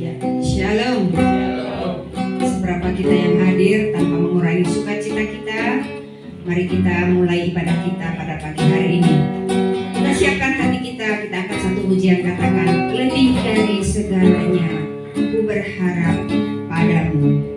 Ya, Shalom. Seberapa kita yang hadir tanpa mengurangi sukacita kita, mari kita mulai ibadah kita pada pagi hari ini. Kita siapkan hati kita akan satu pujian, katakan lebih dari segalanya, ku berharap padamu.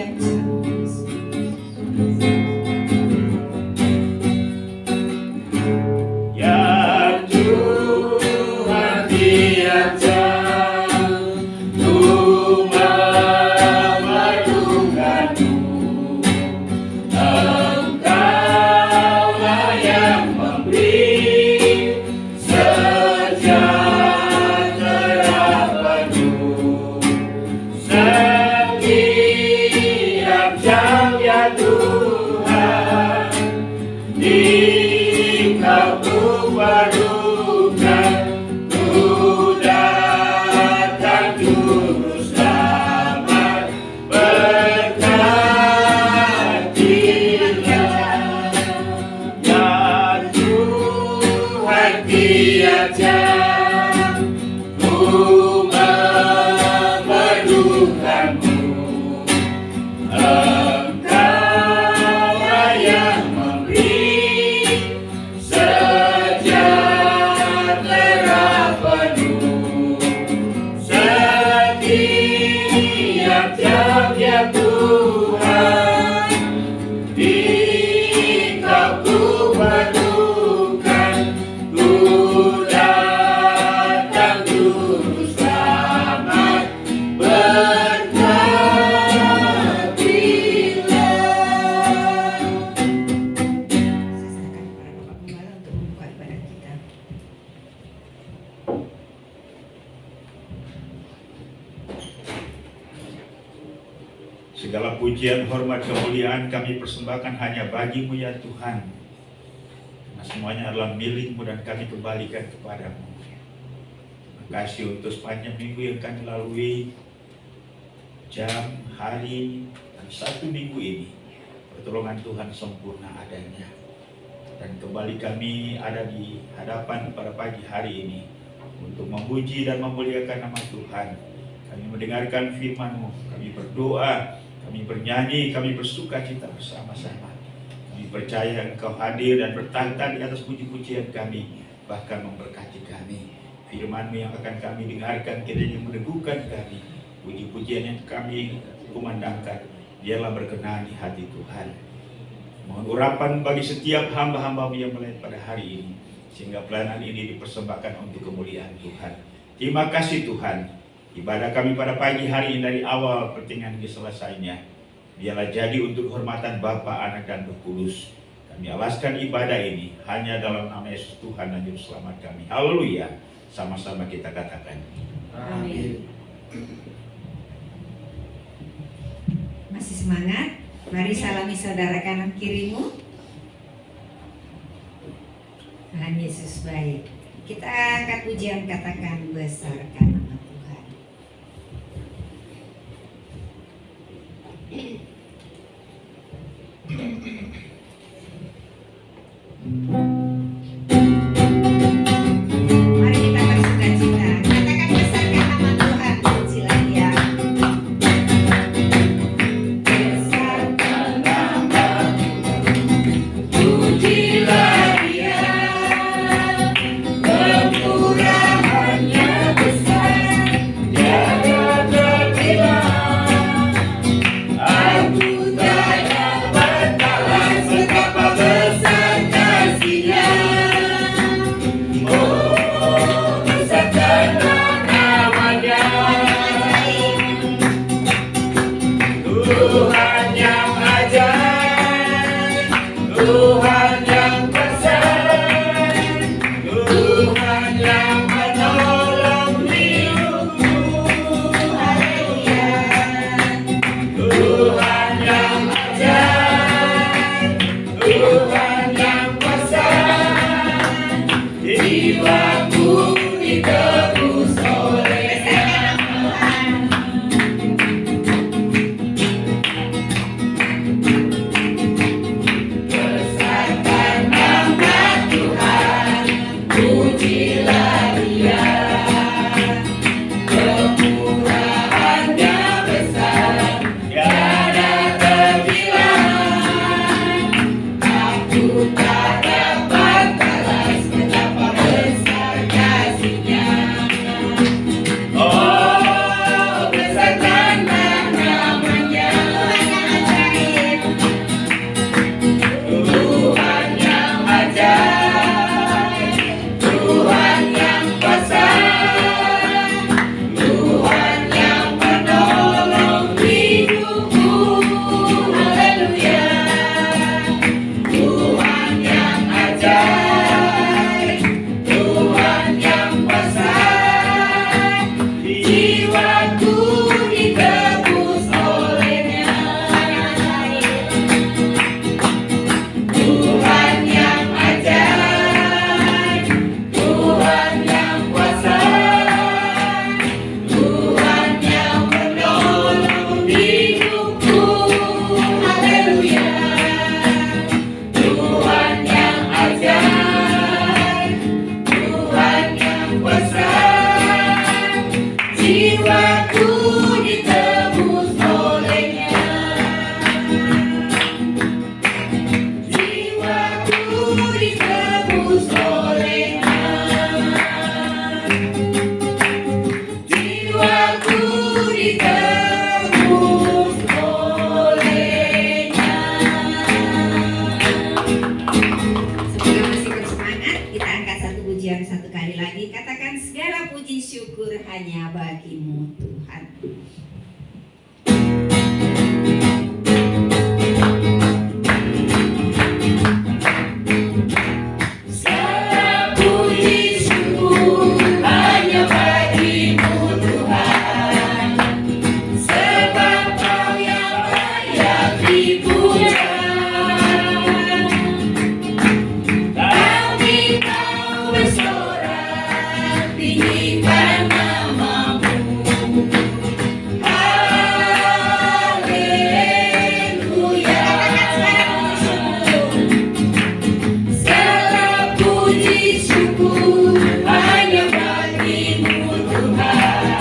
tiap jam. Ya Tuhan, tiap jam ku memerlukan-Mu. Engkaulah yang memberi sejahtera penuh. Setiap jam ya Tuhan, Engkau ku perlukan. Ku datang juru selamat, berkatilah. Ya Tuhan, tiap jam ku memerlukan-Mu. Engkaulah yang memberi sejahtera penuh. Setiap jam ya Tuhan, Engkau ku perlukan. Ku datang juru selamat, berkatilah. Saya serahkan kepada Bapak Gembala untuk membuka ibadah kita. Segala pujian, hormat, kemuliaan kami persembahkan hanya bagi-Mu ya Tuhan. Karena semuanya adalah milik-Mu dan kami kembalikan kepadamu. Terima kasih untuk sepanjang minggu yang kami lalui, jam, hari, dan satu minggu ini. Pertolongan Tuhan sempurna adanya. Dan kembali kami ada di hadapan pada pagi hari ini untuk memuji dan memuliakan nama Tuhan. Kami mendengarkan firman-Mu, kami berdoa, kami bernyanyi, kami bersuka cita bersama-sama. Kami percaya Engkau hadir dan bertahta di atas puji-pujian kami, bahkan memberkati kami. Firman-Mu yang akan kami dengarkan kiranya meneguhkan kami. Puji-pujian yang kami kumandangkan, dialah berkenan di hati Tuhan. Mohon urapan bagi setiap hamba-hamba-Mu yang melihat pada hari ini, sehingga pelayanan ini dipersembahkan untuk kemuliaan Tuhan. Terima kasih Tuhan. Ibadah kami pada pagi hari ini dari awal pertengahan hingga selesainya, biarlah jadi untuk kehormatan Bapa, Anak, dan Roh Kudus. Kami alaskan ibadah ini hanya dalam nama Yesus Tuhan dan Juru Selamat kami. Haleluya. Sama-sama kita katakan. Amin. Masih semangat? Mari salami saudara kanan kirimu. Tuhan Yesus baik. Kita angkat pujian, katakan besarkan nama Tuhan. Mari kita bersukacita. Katakan besarkan nama Tuhan. Pujilah Dia. Besarkan nama, pujilah Dia. Kemurahannya besar. dipuja. Kami mau bersorak tinggikan namamu. Haleluya. Segala puji syukur hanya bagimu Tuhan,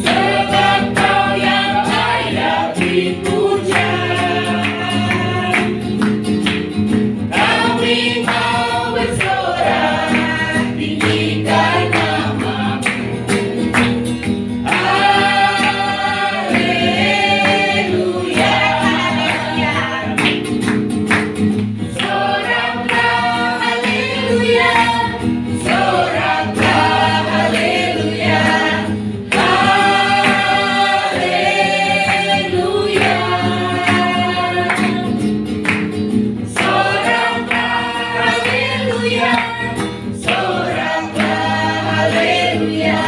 sebab Kau yang layak dipuja. Kami mau bersorak tinggikan namamu. Haleluya. Soraklah haleluya, soraklah haleluya, haleluya. Soraklah haleluya, soraklah haleluya,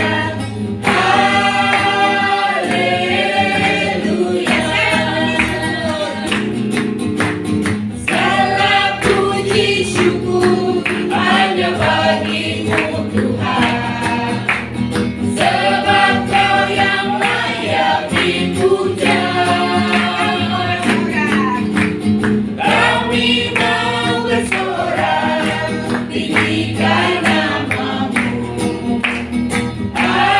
haleluya. Segala puji syukur hanya bagimu Tuhan, sebab Kau yang layak dipuja. Kami mau bersorak tinggikan namamu. Haleluya.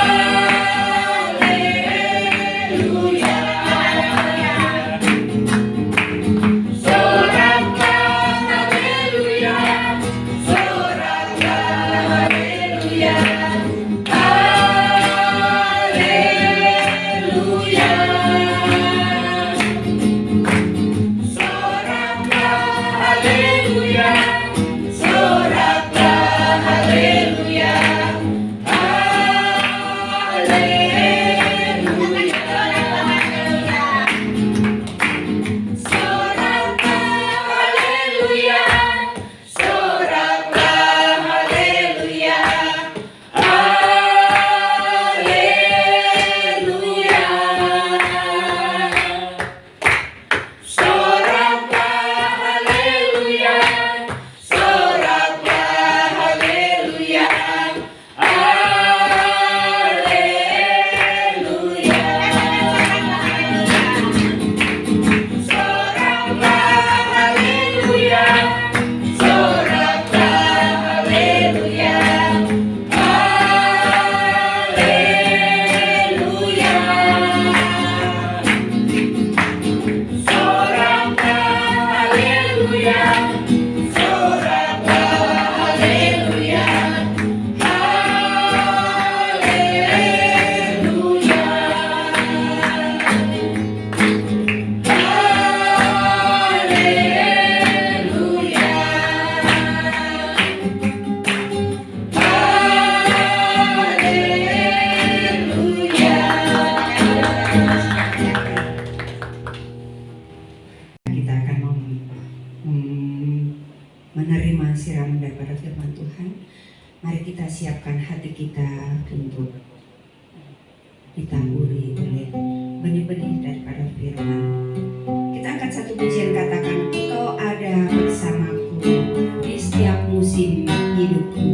Soraklah haleluya, soraklah haleluya, haleluya. Soraklah haleluya, soraklah haleluya, haleluya. Soraklah haleluya, kita akan menerima siraman daripada firman Tuhan. Mari kita siapkan hati kita untuk ditamburi oleh benih-benih daripada firman. Kita angkat satu pujian, katakan, Engkau ada bersamaku di setiap musim hidupku.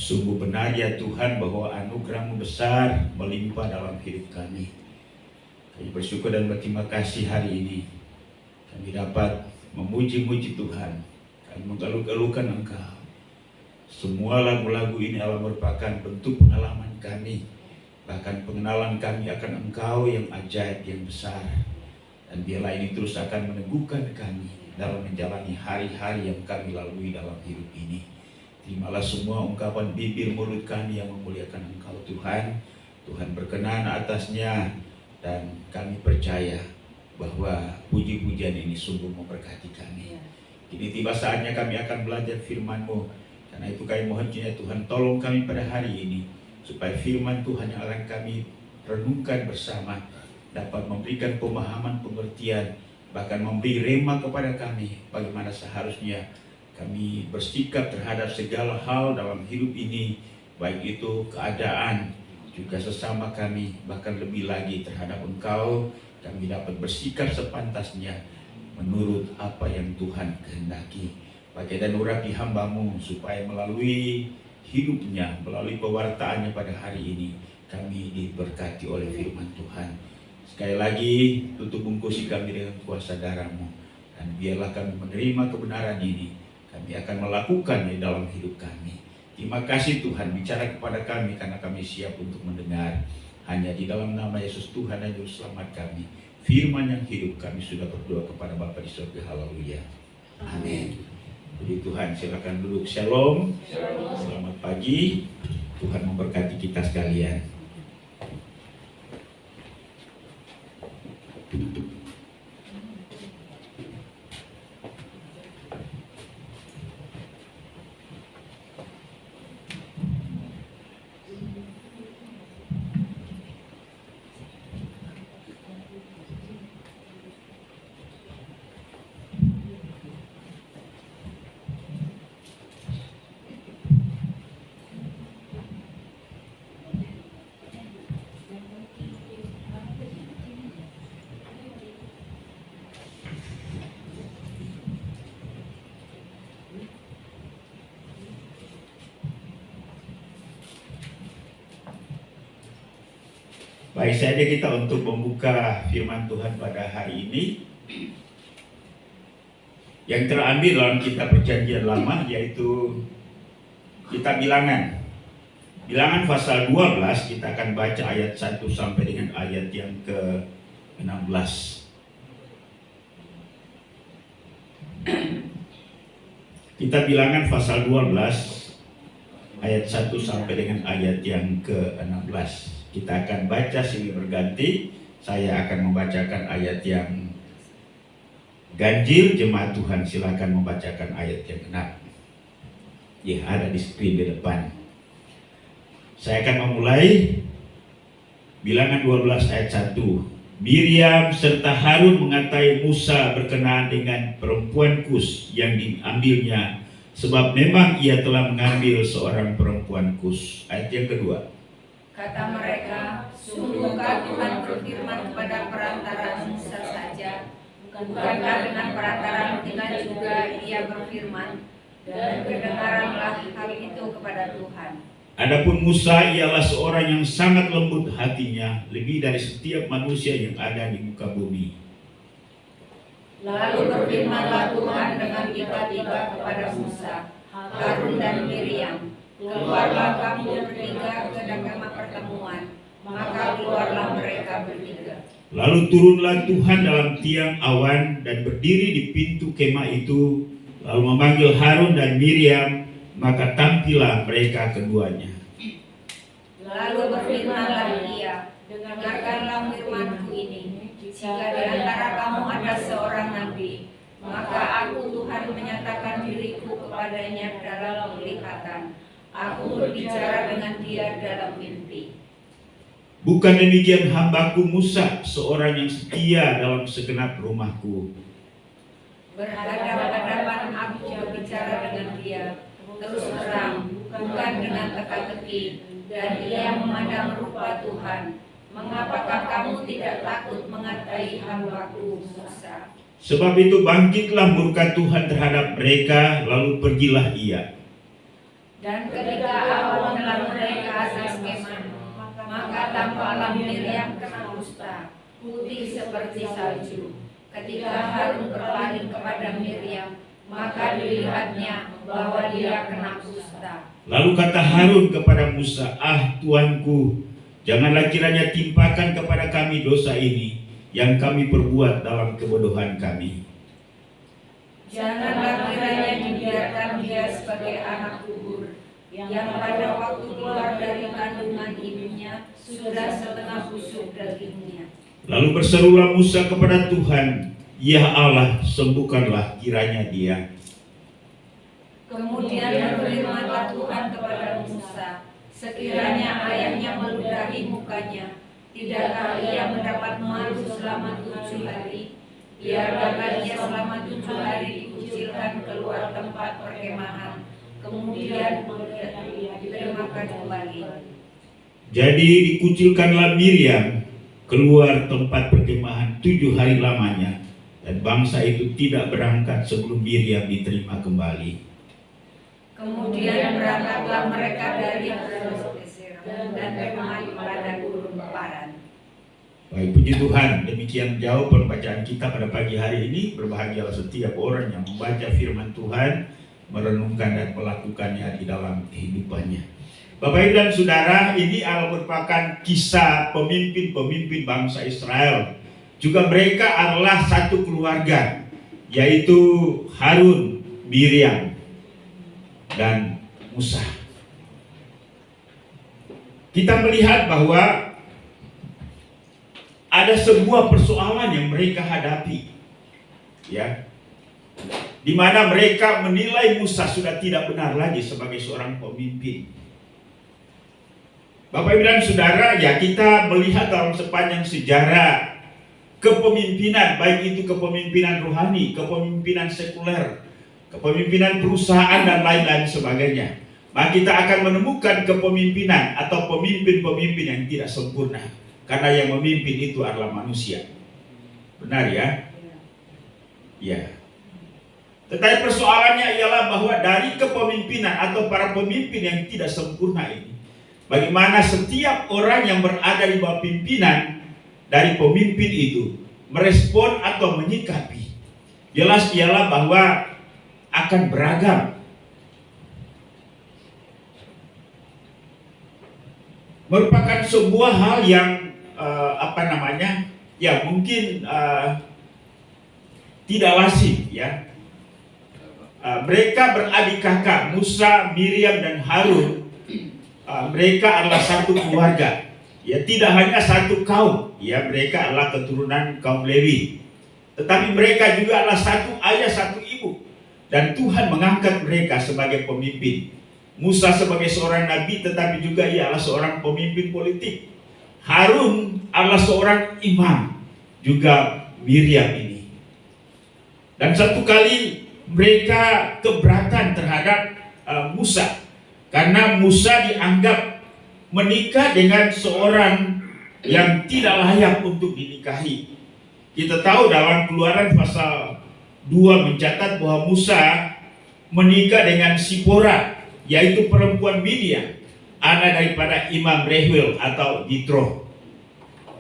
Sungguh benar ya Tuhan bahwa anugerah-Mu besar melimpah dalam hidup kami. Kami bersyukur dan berterima kasih hari ini kami dapat memuji-muji Tuhan. Kami mengeluh-elukan Engkau. Semua lagu-lagu ini adalah merupakan bentuk pengalaman kami, bahkan pengenalan kami akan Engkau yang ajaib, yang besar. Dan biarlah ini terus akan meneguhkan kami dalam menjalani hari-hari yang kami lalui dalam hidup ini. Terimalah semua ungkapan bibir mulut kami yang memuliakan Engkau Tuhan. Tuhan berkenan atasnya dan kami percaya bahwa puji-pujian ini sungguh memberkati kami. Kini tiba saatnya kami akan belajar firman-Mu. Karena itu kami mohon kiranya Tuhan tolong kami pada hari ini, supaya firman Tuhan yang akan kami renungkan bersama dapat memberikan pemahaman, pengertian, bahkan memberi rema kepada kami bagaimana seharusnya kami bersikap terhadap segala hal dalam hidup ini, baik itu keadaan, juga sesama kami, bahkan lebih lagi terhadap Engkau. Kami dapat bersikap sepantasnya menurut apa yang Tuhan kehendaki. Pakai dan urapi hamba-Mu supaya melalui hidupnya, melalui pewartaannya pada hari ini, kami diberkati oleh firman Tuhan. Sekali lagi, tutup bungkusi kami dengan kuasa darah-Mu, dan biarlah kami menerima kebenaran ini. Kami akan melakukannya dalam hidup kami. Terima kasih Tuhan, bicara kepada kami karena kami siap untuk mendengar. Hanya di dalam nama Yesus Tuhan dan Juru Selamat kami, firman yang hidup, kami sudah berdoa kepada Bapa di surga. Haleluya. Amin. Puji Tuhan, silakan duduk. Shalom. Selamat pagi. Tuhan memberkati kita sekalian. Baik saja kita untuk membuka firman Tuhan pada hari ini yang terambil dalam kitab Perjanjian Lama, yaitu kitab Bilangan. Bilangan pasal 12, kita akan baca ayat 1 sampai dengan ayat yang ke-16. Kitab Bilangan pasal 12 ayat 1 sampai dengan ayat yang ke-16. Kita akan baca silih berganti. Saya akan membacakan ayat yang ganjil, jemaat Tuhan silakan membacakan ayat yang genap. Ya, ada di screen di depan. Saya akan memulai. Bilangan 12 ayat 1. Miriam serta Harun mengatai Musa berkenaan dengan perempuan Kus yang diambilnya sebab memang ia telah mengambil seorang perempuan Kus. Ayat yang kedua. Kata mereka, sungguhkah Tuhan berfirman kepada perantara Musa saja? Bukankah dengan perantara kita juga ia berfirman? Dan kedengaranlah hal itu kepada Tuhan. Adapun Musa ialah seorang yang sangat lembut hatinya, lebih dari setiap manusia yang ada di muka bumi. Lalu berfirmanlah Tuhan dengan tiba-tiba kepada Musa, Harun dan Miriam, keluarlah kamu bertiga ke kemah pertemuan. Maka keluarlah mereka bertiga. Lalu turunlah Tuhan dalam tiang awan dan berdiri di pintu kemah itu, lalu memanggil Harun dan Miriam, maka tampillah mereka keduanya. Lalu berfirmanlah ia, dengarkanlah firmanku ini. Jika di antara kamu ada seorang nabi, maka aku Tuhan menyatakan diriku kepadanya dalam penglihatan. Aku berbicara dengan dia dalam mimpi. Bukan demikian hambaku Musa, seorang yang setia dalam segenap rumahku. Berhadapan-hadapan aku berbicara dengan dia, terus terang, bukan dengan teka-teki, dan ia memandang rupa Tuhan. Mengapakah kamu tidak takut mengatai hambaku Musa? Sebab itu bangkitlah murka Tuhan terhadap mereka, lalu pergilah ia. Dan ketika awan menelan mereka atas kemah, maka tampaklah Miriam kena kusta, putih seperti salju. Ketika Harun berpaling kepada Miriam, maka dilihatnya bahwa dia kena kusta. Lalu kata Harun kepada Musa, Tuanku, janganlah kiranya timpakan kepada kami dosa ini yang kami perbuat dalam kebodohan kami. Janganlah kiranya dibiarkan dia sebagai anak kubur, yang pada waktu keluar dari kandungan ibunya sudah setengah busuk dagingnya. Lalu berserulah Musa kepada Tuhan, Ya Allah, sembuhkanlah kiranya dia. Kemudian berfirmanlah Tuhan kepada Musa, sekiranya ayahnya meludahi mukanya, tidakkah ia mendapat malu selama 7 hari? Biarkanlah ia selama 7 hari dikucilkan keluar tempat perkemahan, kemudian diterimakan kembali. Jadi dikucilkanlah Miriam keluar tempat perkemahan 7 hari lamanya, dan bangsa itu tidak berangkat sebelum Miriam diterima kembali. Kemudian berangkatlah mereka dari dan bermain pada gurun Paran. Baik, puji Tuhan, demikian jauh pembacaan kita pada pagi hari ini. Berbahagialah setiap orang yang membaca firman Tuhan, merenungkan dan melakukannya di dalam kehidupannya. Bapak Ibu dan Saudara, ini merupakan kisah pemimpin-pemimpin bangsa Israel. Juga mereka adalah satu keluarga, yaitu Harun, Miriam, dan Musa. Kita melihat bahwa ada sebuah persoalan yang mereka hadapi, ya, di mana mereka menilai Musa sudah tidak benar lagi sebagai seorang pemimpin. Bapak Ibu dan Saudara, ya, kita melihat dalam sepanjang sejarah kepemimpinan, baik itu kepemimpinan rohani, kepemimpinan sekuler, kepemimpinan perusahaan dan lain-lain sebagainya, maka kita akan menemukan kepemimpinan atau pemimpin-pemimpin yang tidak sempurna, karena yang memimpin itu adalah manusia. Benar ya? Ya. Tetapi persoalannya ialah bahwa dari kepemimpinan atau para pemimpin yang tidak sempurna ini, bagaimana setiap orang yang berada di bawah pimpinan dari pemimpin itu merespon atau menyikapi. Jelas ialah bahwa akan beragam. Merupakan sebuah hal yang ya mungkin tidak lazim, ya. Mereka beradik kakak, Musa, Miriam, dan Harun. Mereka adalah satu keluarga, ya, tidak hanya satu kaum, ya, mereka adalah keturunan kaum Lewi. Tetapi mereka juga adalah satu ayah, satu ibu, dan Tuhan mengangkat mereka sebagai pemimpin. Musa sebagai seorang nabi, tetapi juga ia adalah seorang pemimpin politik. Harun adalah seorang imam, juga Miriam ini. Dan satu kali mereka keberatan terhadap Musa, karena Musa dianggap menikah dengan seorang yang tidak layak untuk dinikahi. Kita tahu dalam Keluaran pasal 2 mencatat bahwa Musa menikah dengan Sipora, yaitu perempuan Midian, anak daripada Imam Reuel atau Jitro.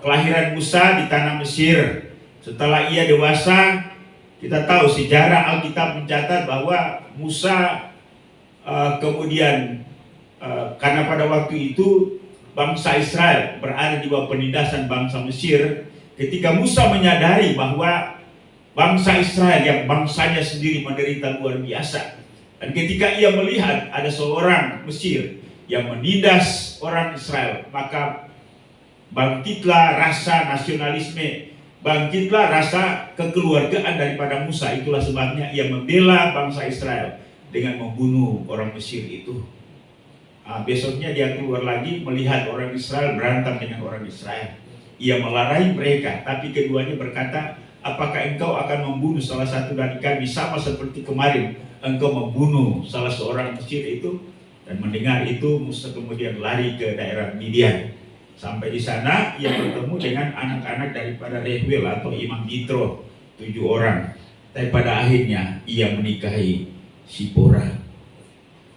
Kelahiran Musa di tanah Mesir. Setelah ia dewasa, kita tahu sejarah Alkitab mencatat bahwa Musa kemudian karena pada waktu itu bangsa Israel berada di bawah penindasan bangsa Mesir. Ketika Musa menyadari bahwa bangsa Israel yang bangsanya sendiri menderita luar biasa, dan ketika ia melihat ada seorang Mesir yang menindas orang Israel, maka bangkitlah rasa nasionalisme, bangkitlah rasa kekeluargaan daripada Musa. Itulah sebabnya ia membela bangsa Israel dengan membunuh orang Mesir itu. Besoknya dia keluar lagi melihat orang Israel berantem dengan orang Israel. Ia melarahi mereka, tapi keduanya berkata, apakah engkau akan membunuh salah satu dari kami sama seperti kemarin engkau membunuh salah seorang Mesir itu? Dan mendengar itu Musa kemudian lari ke daerah Midian. Sampai di sana ia bertemu dengan anak-anak daripada Reuel atau Imam Jitro, 7 orang. Tapi pada akhirnya ia menikahi Sipora.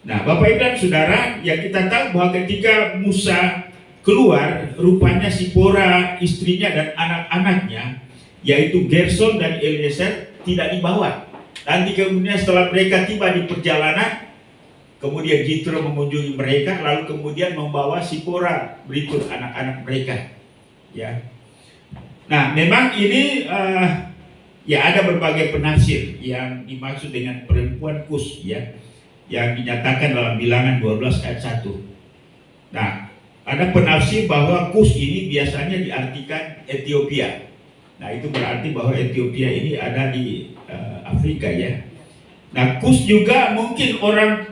Nah, Bapak Ibu dan Saudara, yang kita tahu bahwa ketika Musa keluar, rupanya Sipora, istrinya dan anak-anaknya, yaitu Gerson dan Eliezer, tidak dibawa. Nanti kemudian setelah mereka tiba di perjalanan, kemudian Jitro mengunjungi mereka, lalu kemudian membawa Sipora berikut anak-anak mereka. Ya. Nah, memang ini ya ada berbagai penafsir yang dimaksud dengan perempuan Kus, ya, yang dinyatakan dalam Bilangan 12 ayat 1. Nah, ada penafsir bahwa Kus ini biasanya diartikan Ethiopia. Nah, itu berarti bahwa Ethiopia ini ada di Afrika, ya. Nah, Kus juga mungkin orang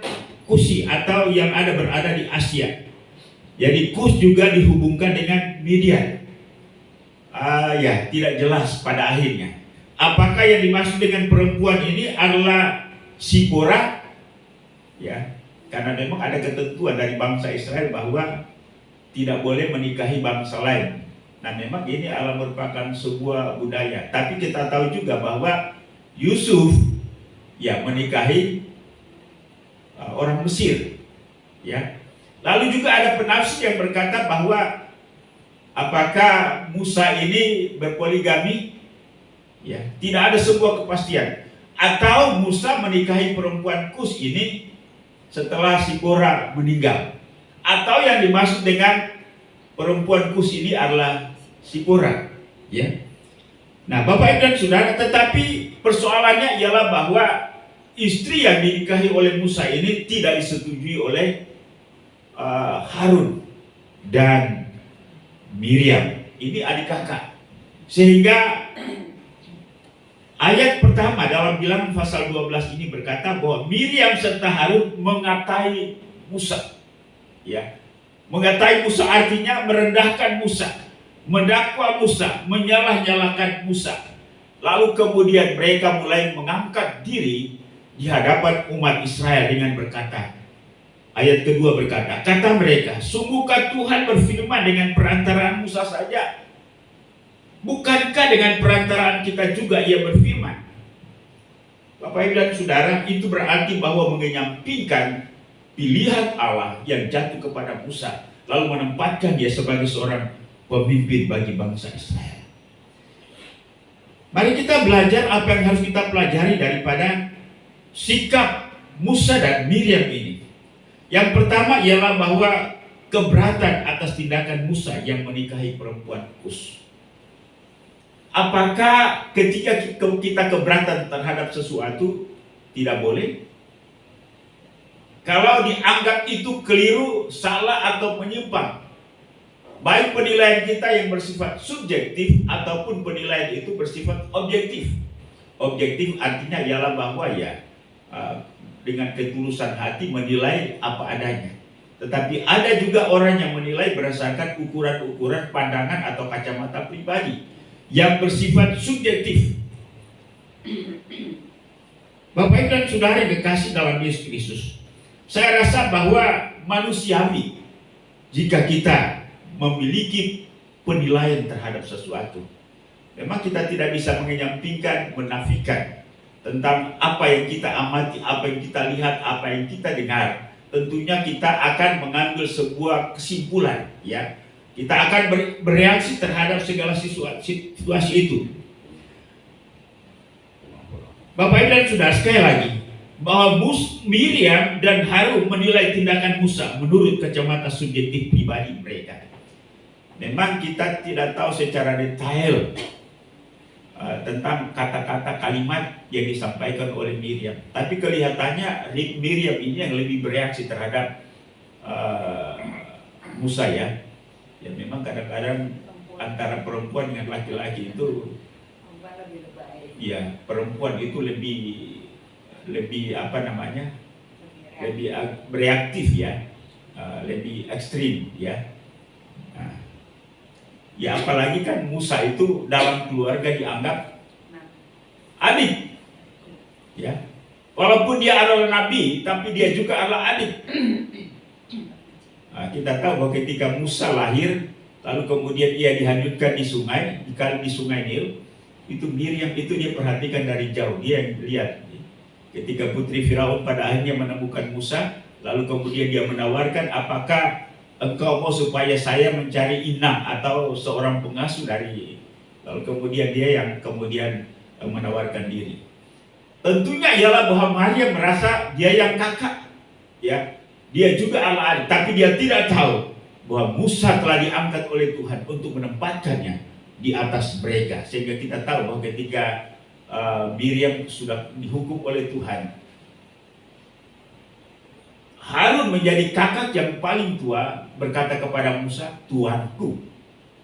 Kusi atau yang berada di Asia. Jadi Kus juga dihubungkan dengan Midian. Ya, tidak jelas pada akhirnya. Apakah yang dimaksud dengan perempuan ini adalah Sipora? Ya, karena memang ada ketentuan dari bangsa Israel bahwa tidak boleh menikahi bangsa lain. Nah, memang ini adalah merupakan sebuah budaya. Tapi kita tahu juga bahwa Yusuf ya menikahi orang Mesir, ya. Lalu juga ada penafsir yang berkata bahwa apakah Musa ini berpoligami? Ya, tidak ada sebuah kepastian. Atau Musa menikahi perempuan Kus ini setelah Sipora meninggal. Atau yang dimaksud dengan perempuan Kus ini adalah Sipora, ya. Nah, Bapak Ibu dan Saudara, tetapi persoalannya ialah bahwa istri yang dinikahi oleh Musa ini tidak disetujui oleh Harun dan Miriam. Ini adik kakak. Sehingga ayat pertama dalam Bilangan pasal 12 ini berkata bahwa Miriam serta Harun mengatai Musa. Ya. Mengatai Musa artinya merendahkan Musa, mendakwa Musa, menyalah-nyalahkan Musa. Lalu kemudian mereka mulai mengangkat diri di hadapan umat Israel dengan berkata, ayat kedua berkata, kata mereka, sungguhkah Tuhan berfirman dengan perantaraan Musa saja? Bukankah dengan perantaraan kita juga ia berfirman? Bapak Ibu dan Saudara, itu berarti bahwa menyampingkan pilihan Allah yang jatuh kepada Musa, lalu menempatkan dia sebagai seorang pemimpin bagi bangsa Israel. Mari kita belajar apa yang harus kita pelajari daripada sikap Musa dan Miriam ini. Yang pertama ialah bahwa keberatan atas tindakan Musa yang menikahi perempuan Kus. Apakah ketika kita keberatan terhadap sesuatu tidak boleh? Kalau dianggap itu keliru, salah atau menyimpang, baik penilaian kita yang bersifat subjektif ataupun penilaian itu bersifat objektif. Objektif artinya ialah bahwa ya dengan ketulusan hati menilai apa adanya. Tetapi ada juga orang yang menilai berdasarkan ukuran-ukuran pandangan atau kacamata pribadi yang bersifat subjektif. Bapak Ibu dan Saudara yang kekasih dalam Yesus Kristus, saya rasa bahwa manusiawi jika kita memiliki penilaian terhadap sesuatu. Memang kita tidak bisa menyampingkan, menafikan tentang apa yang kita amati, apa yang kita lihat, apa yang kita dengar. Tentunya kita akan mengambil sebuah kesimpulan, ya. Kita akan bereaksi terhadap segala situasi itu. Bapak Ibu dan Saudara, sekali lagi, bahwa Miriam dan Harun menilai tindakan Musa menurut kacamata subjektif pribadi mereka. Memang kita tidak tahu secara detail tentang kata-kata kalimat yang disampaikan oleh Miriam. Tapi kelihatannya Miriam ini yang lebih bereaksi terhadap Musa, ya. Ya memang kadang-kadang antara perempuan dengan laki-laki itu, ya perempuan itu lebih apa namanya, lebih bereaktif, ya, lebih ekstrim, ya. Nah, ya apalagi kan Musa itu dalam keluarga dianggap adik, ya. Walaupun dia adalah nabi, tapi dia juga adalah adik. Nah, kita tahu bahwa ketika Musa lahir, lalu kemudian ia dihanyutkan di sungai, di sungai Nil, itu Miriam itu dia perhatikan dari jauh, dia lihat. Ketika putri Firaun pada akhirnya menemukan Musa, lalu kemudian dia menawarkan, apakah engkau mau supaya saya mencari inang atau seorang pengasuh dari, lalu kemudian dia yang kemudian menawarkan diri. Tentunya ialah bahwa Maria merasa dia yang kakak, ya, dia juga adalah adik, tapi dia tidak tahu bahwa Musa telah diangkat oleh Tuhan untuk menempatkannya di atas mereka, sehingga kita tahu bahwa ketika Miriam sudah dihukum oleh Tuhan, Harun menjadi kakak yang paling tua berkata kepada Musa, Tuanku,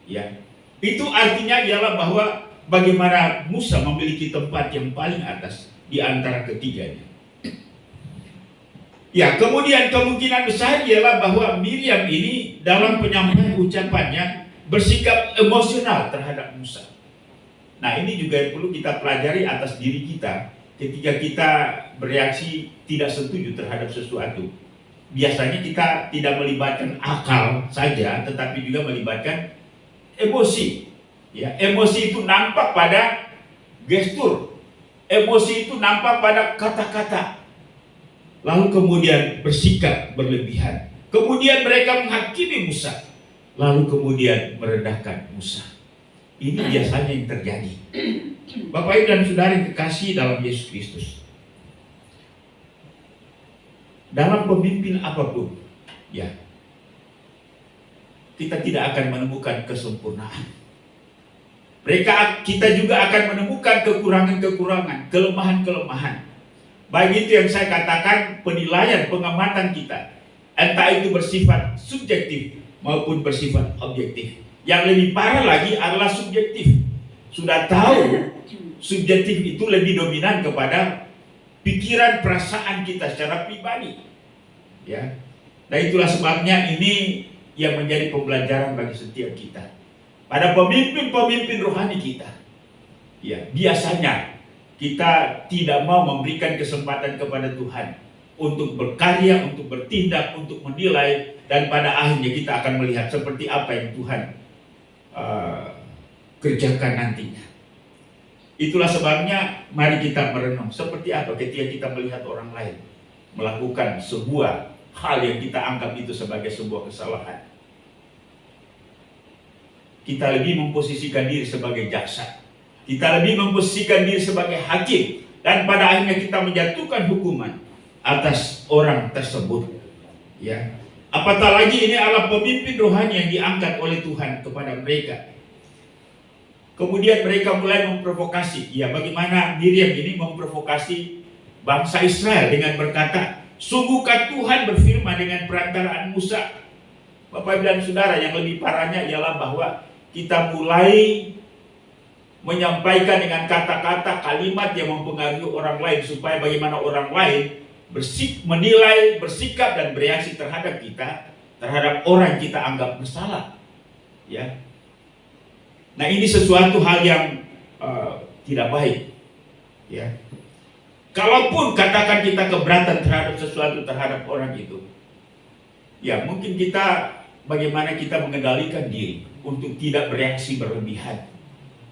ya. Itu artinya ialah bahwa bagaimana Musa memiliki tempat yang paling atas di antara ketiganya. Ya, kemudian kemungkinan besar ialah bahwa Miriam ini dalam penyampaian ucapannya bersikap emosional terhadap Musa. Nah, ini juga yang perlu kita pelajari atas diri kita ketika kita bereaksi tidak setuju terhadap sesuatu. Biasanya kita tidak melibatkan akal saja, tetapi juga melibatkan emosi. Ya, emosi itu nampak pada gestur, emosi itu nampak pada kata-kata. Lalu kemudian bersikap berlebihan. Kemudian mereka menghakimi Musa. Lalu kemudian merendahkan Musa. Ini biasanya yang terjadi. Bapak Ibu dan Saudara yang kekasih dalam Yesus Kristus, dalam pemimpin apapun, ya, kita tidak akan menemukan kesempurnaan. Kita juga akan menemukan kekurangan-kekurangan, kelemahan-kelemahan. Baik itu yang saya katakan penilaian, pengamatan kita, entah itu bersifat subjektif maupun bersifat objektif. Yang lebih parah lagi adalah subjektif. Sudah tahu subjektif itu lebih dominan kepada pikiran, perasaan kita secara pribadi, ya. Nah, itulah sebabnya ini yang menjadi pembelajaran bagi setiap kita. Pada pemimpin-pemimpin rohani kita, ya, biasanya kita tidak mau memberikan kesempatan kepada Tuhan untuk berkarya, untuk bertindak, untuk menilai, dan pada akhirnya kita akan melihat seperti apa yang Tuhan kerjakan nantinya. Itulah sebabnya mari kita merenung seperti apa ketika kita melihat orang lain melakukan sebuah hal yang kita anggap itu sebagai sebuah kesalahan. Kita lebih memposisikan diri sebagai jaksa, kita lebih memposisikan diri sebagai hakim, dan pada akhirnya kita menjatuhkan hukuman atas orang tersebut, ya. Apatah lagi ini adalah pemimpin rohani yang diangkat oleh Tuhan kepada mereka. Kemudian mereka mulai memprovokasi. Ya, bagaimana Miriam ini memprovokasi bangsa Israel dengan berkata, sungguhkah Tuhan berfirman dengan perantaraan Musa? Bapak Ibu dan Saudara, yang lebih parahnya ialah bahwa kita mulai menyampaikan dengan kata-kata kalimat yang mempengaruhi orang lain, supaya bagaimana orang lain menilai, bersikap dan bereaksi terhadap kita, terhadap orang yang kita anggap bersalah, ya. Nah, ini sesuatu hal yang tidak baik, ya. Kalaupun katakan kita keberatan terhadap sesuatu terhadap orang itu, ya mungkin kita bagaimana kita mengendalikan diri untuk tidak bereaksi berlebihan.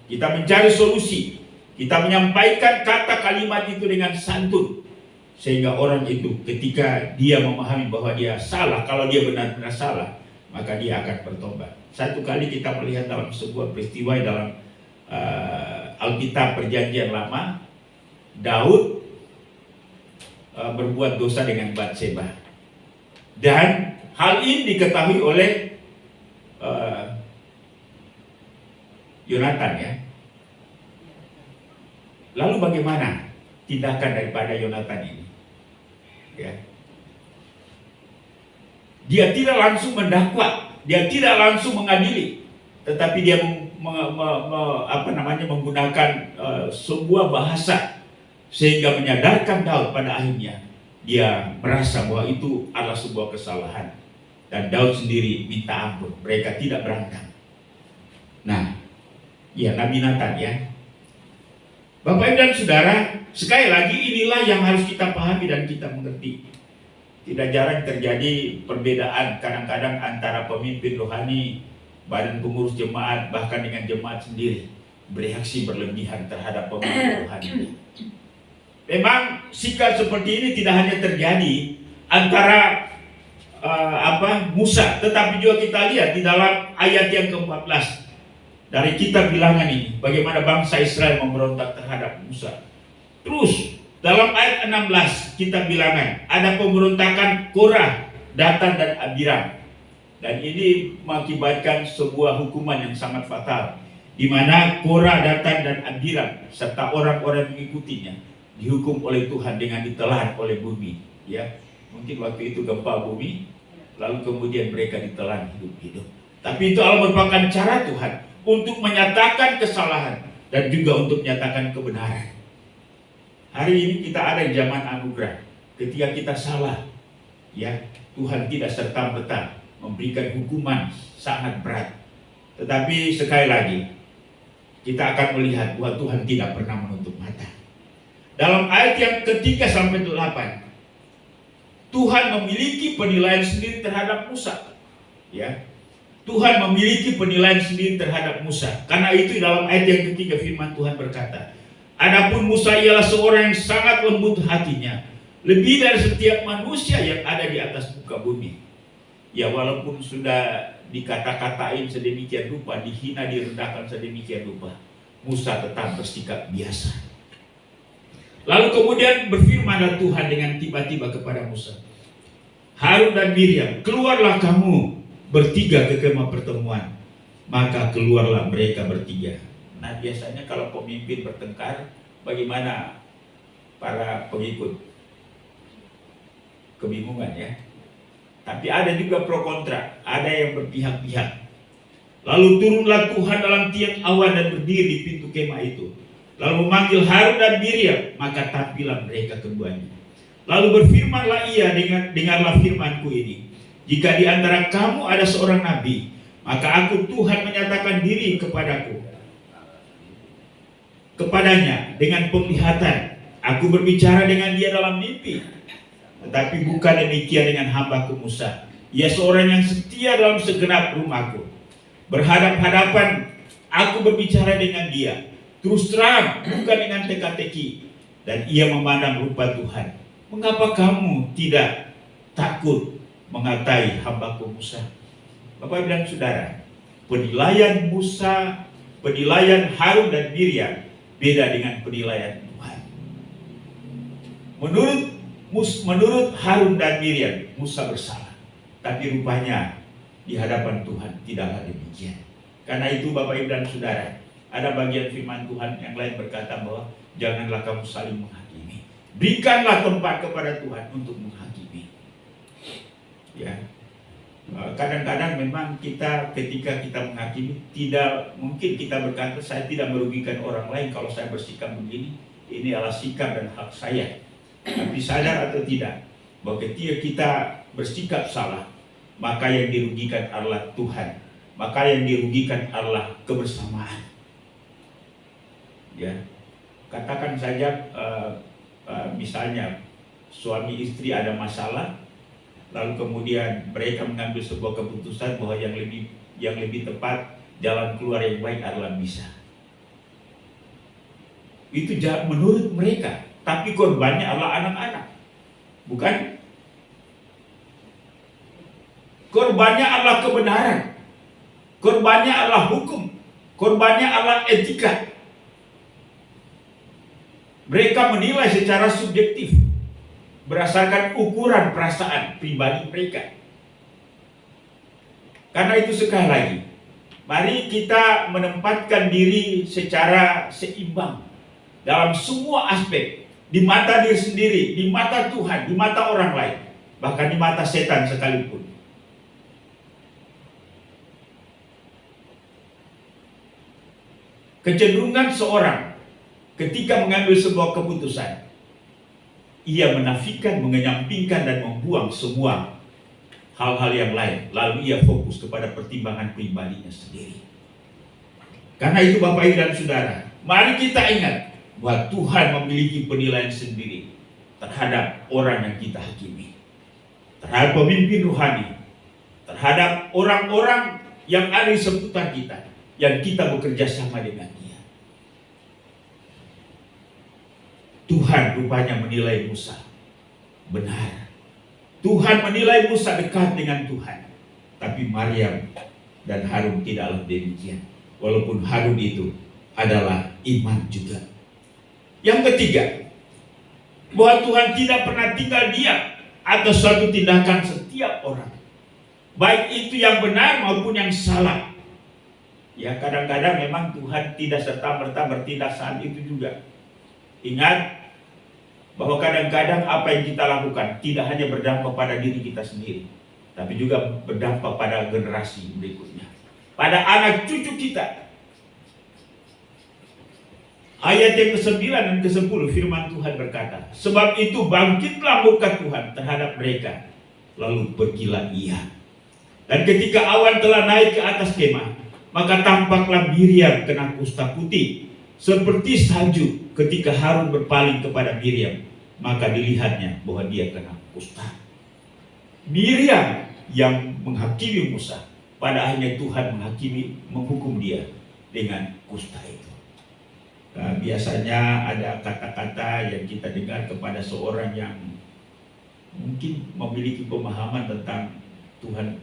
Kita mencari solusi, kita menyampaikan kata kalimat itu dengan santun, sehingga orang itu ketika dia memahami bahwa dia salah, kalau dia benar-benar salah, maka dia akan bertobat. Satu kali kita melihat dalam sebuah peristiwa dalam Alkitab Perjanjian Lama, Daud berbuat dosa dengan Batseba, dan hal ini diketahui oleh Yonatan, ya. Lalu bagaimana tindakan daripada Yonatan ini? Ya. Dia tidak langsung mendakwa, dia tidak langsung mengadili, tetapi dia menggunakan sebuah bahasa sehingga menyadarkan Daud. Pada akhirnya dia merasa bahwa itu adalah sebuah kesalahan, dan Daud sendiri minta ampun. Mereka tidak berantem. Nah, ya, Nabi Natan, ya. Bapak Ibu dan Saudara, sekali lagi inilah yang harus kita pahami dan kita mengerti. Tidak jarang terjadi perbedaan kadang-kadang antara pemimpin rohani, badan pengurus jemaat, bahkan dengan jemaat sendiri bereaksi berlebihan terhadap pemimpin rohani. Memang sikap seperti ini tidak hanya terjadi antara Musa, tetapi juga kita lihat di dalam ayat yang ke-14 dari kitab Bilangan ini, bagaimana bangsa Israel memberontak terhadap Musa. Terus dalam ayat 16 kitab Bilangan ada pemberontakan Korah, Datan, dan Abiram. Dan ini mengakibatkan sebuah hukuman yang sangat fatal, di mana Korah, Datan, dan Abiram serta orang-orang mengikutinya dihukum oleh Tuhan dengan ditelan oleh bumi. Ya, mungkin waktu itu gempa bumi, lalu kemudian mereka ditelan hidup-hidup. Tapi itu adalah merupakan cara Tuhan untuk menyatakan kesalahan dan juga untuk menyatakan kebenaran. Hari ini kita ada di zaman anugerah. Ketika kita salah, ya, Tuhan tidak serta-merta memberikan hukuman sangat berat. Tetapi sekali lagi, kita akan melihat bahwa Tuhan tidak pernah menutup mata. Dalam ayat yang ke-3 sampai 8, Tuhan memiliki penilaian sendiri terhadap Musa. Ya, Tuhan memiliki penilaian sendiri terhadap Musa. Karena itu dalam ayat yang ke-3 firman Tuhan berkata, "Adapun Musa ialah seorang yang sangat lembut hatinya, lebih dari setiap manusia yang ada di atas muka bumi." Ya, walaupun sudah dikata-katain sedemikian rupa, dihina, direndahkan sedemikian rupa, Musa tetap bersikap biasa. Lalu kemudian berfirmanlah Tuhan dengan tiba-tiba kepada Musa, "Harun dan Miriam, keluarlah kamu bertiga ke kemah pertemuan." Maka keluarlah mereka bertiga. Nah, biasanya kalau pemimpin bertengkar, bagaimana para pengikut? Kebingungan, ya. Tapi ada juga pro kontra, ada yang berpihak-pihak. Lalu turunlah Tuhan dalam tiang awan dan berdiri di pintu kemah itu. Lalu memanggil Harun dan Miriam, maka tampillah mereka keduanya. Lalu berfirmanlah ia, dengarlah firmanku ini. Jika di antara kamu ada seorang nabi, maka aku Tuhan menyatakan diri kepadanya dengan penglihatan. Aku berbicara dengan dia dalam mimpi. Tetapi bukan demikian dengan hambaku Musa. Ia seorang yang setia dalam segenap rumahku. Berhadap-hadapan aku berbicara dengan dia, terus terang, bukan dengan teka-teki. Dan ia memandang rupa Tuhan. Mengapa kamu tidak takut mengatai hambaku Musa? Bapak dan Saudara, penilaian Musa, penilaian Harun dan Miriam beda dengan penilaian Tuhan. Menurut Harun dan Miriam, Musa bersalah. Tapi rupanya di hadapan Tuhan tidaklah demikian. Karena itu Bapak Ibu dan Saudara, ada bagian firman Tuhan yang lain berkata bahwa janganlah kamu saling menghakimi. Berikanlah tempat kepada Tuhan untuk menghakimi. Ya, kadang-kadang memang kita ketika kita menghakimi, tidak mungkin kita berkata saya tidak merugikan orang lain kalau saya bersikap begini. Ini adalah sikap dan hak saya. Tapi sadar atau tidak bahwa ketika kita bersikap salah, maka yang dirugikan adalah Tuhan, maka yang dirugikan adalah kebersamaan. Ya, katakan saja misalnya suami istri ada masalah, lalu kemudian mereka mengambil sebuah keputusan bahwa yang lebih tepat, jalan keluar yang baik adalah misah. Itu menurut mereka, tapi korbannya adalah anak-anak, bukan? Korbannya adalah kebenaran, korbannya adalah hukum, korbannya adalah etika. Mereka menilai secara subjektif berdasarkan ukuran perasaan pribadi mereka. Karena itu sekali lagi, mari kita menempatkan diri secara seimbang dalam semua aspek, di mata diri sendiri, di mata Tuhan, di mata orang lain, bahkan di mata setan sekalipun. Kecenderungan seorang ketika mengambil sebuah keputusan, ia menafikan, mengenyampingkan, dan membuang semua hal-hal yang lain. Lalu ia fokus kepada pertimbangan pribadinya sendiri. Karena itu Bapak Ibu dan Saudara, mari kita ingat bahwa Tuhan memiliki penilaian sendiri terhadap orang yang kita hakimi, terhadap pemimpin rohani, terhadap orang-orang yang ada di seputar kita, yang kita bekerja sama dengan dia. Tuhan rupanya menilai Musa benar. Tuhan menilai Musa dekat dengan Tuhan. Tapi Maryam dan Harun tidaklah demikian. Walaupun Harun itu adalah imam juga. Yang ketiga, bahwa Tuhan tidak pernah tinggal diam atas suatu tindakan setiap orang, baik itu yang benar maupun yang salah. Ya, kadang-kadang memang Tuhan tidak serta-merta bertindak saat itu juga. Ingat bahwa kadang-kadang apa yang kita lakukan tidak hanya berdampak pada diri kita sendiri, tapi juga berdampak pada generasi berikutnya, pada anak cucu kita. Ayat yang ke-9 dan ke-10 firman Tuhan berkata, sebab itu bangkitlah murka Tuhan terhadap mereka, lalu pergilah ia. Dan ketika awan telah naik ke atas kemah, maka tampaklah Miriam kena kusta putih, seperti salju. Ketika Harun berpaling kepada Miriam, maka dilihatnya bahwa dia kena kusta. Miriam yang menghakimi Musa, pada akhirnya Tuhan menghukum dia dengan kusta itu. Nah, biasanya ada kata-kata yang kita dengar kepada seorang yang mungkin memiliki pemahaman tentang Tuhan,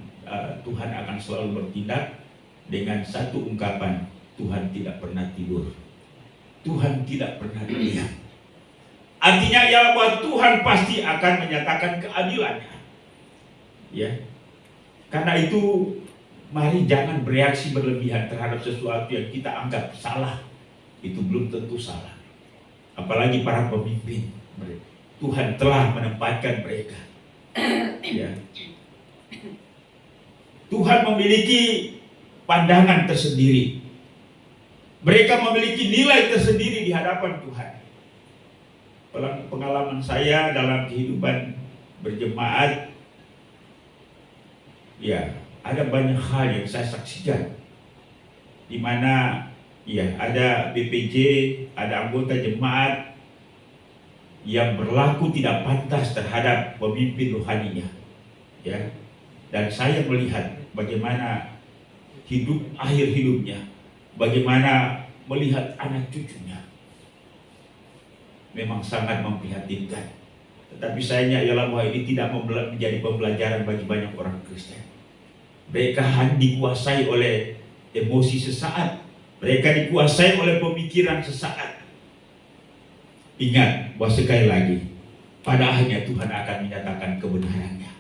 Tuhan akan selalu bertindak dengan satu ungkapan, Tuhan tidak pernah tidur, Tuhan tidak pernah diam. Artinya ialah bahwa Tuhan pasti akan menyatakan keadilannya. Ya. Karena itu mari jangan bereaksi berlebihan terhadap sesuatu yang kita anggap salah. Itu belum tentu salah. Apalagi para pemimpin. Tuhan telah menempatkan mereka. Ya. Tuhan memiliki pandangan tersendiri. Mereka memiliki nilai tersendiri di hadapan Tuhan. Pengalaman saya dalam kehidupan berjemaat, ya, ada banyak hal yang saya saksikan, di mana ya ada BPJ, ada anggota jemaat yang berlaku tidak pantas terhadap pemimpin rohaninya, ya. Dan saya melihat bagaimana akhir hidupnya, bagaimana melihat anak cucunya, memang sangat memprihatinkan. Tetapi sayangnya ialah bahwa ini tidak menjadi pembelajaran bagi banyak orang Kristen. Mereka hanya dikuasai oleh emosi sesaat, mereka dikuasai oleh pemikiran sesaat. Ingat bahwa sekali lagi, pada akhirnya Tuhan akan menyatakan kebenarannya,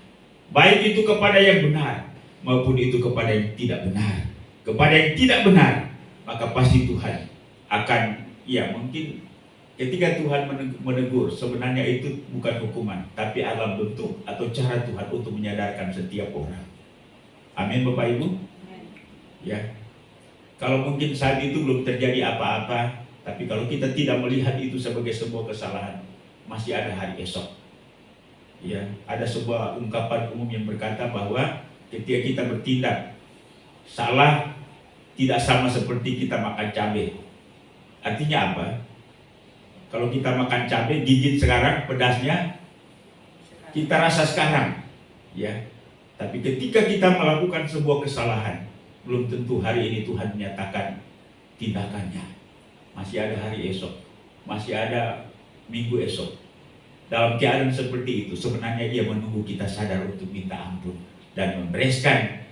baik itu kepada yang benar maupun itu kepada yang tidak benar. Kepada yang tidak benar, maka pasti Tuhan akan, ya mungkin ketika Tuhan menegur, sebenarnya itu bukan hukuman, tapi adalah bentuk atau cara Tuhan untuk menyadarkan setiap orang. Amin Bapak Ibu. Ya, kalau mungkin saat itu belum terjadi apa-apa, tapi kalau kita tidak melihat itu sebagai sebuah kesalahan, masih ada hari esok. Ya, ada sebuah ungkapan umum yang berkata bahwa ketika kita bertindak salah, tidak sama seperti kita makan cabai. Artinya apa? Kalau kita makan cabai, gigit sekarang, pedasnya kita rasa sekarang, ya. Tapi ketika kita melakukan sebuah kesalahan, belum tentu hari ini Tuhan menyatakan tindakannya. Masih ada hari esok, masih ada minggu esok. Dalam keadaan seperti itu, sebenarnya Dia menunggu kita sadar untuk minta ampun dan membereskan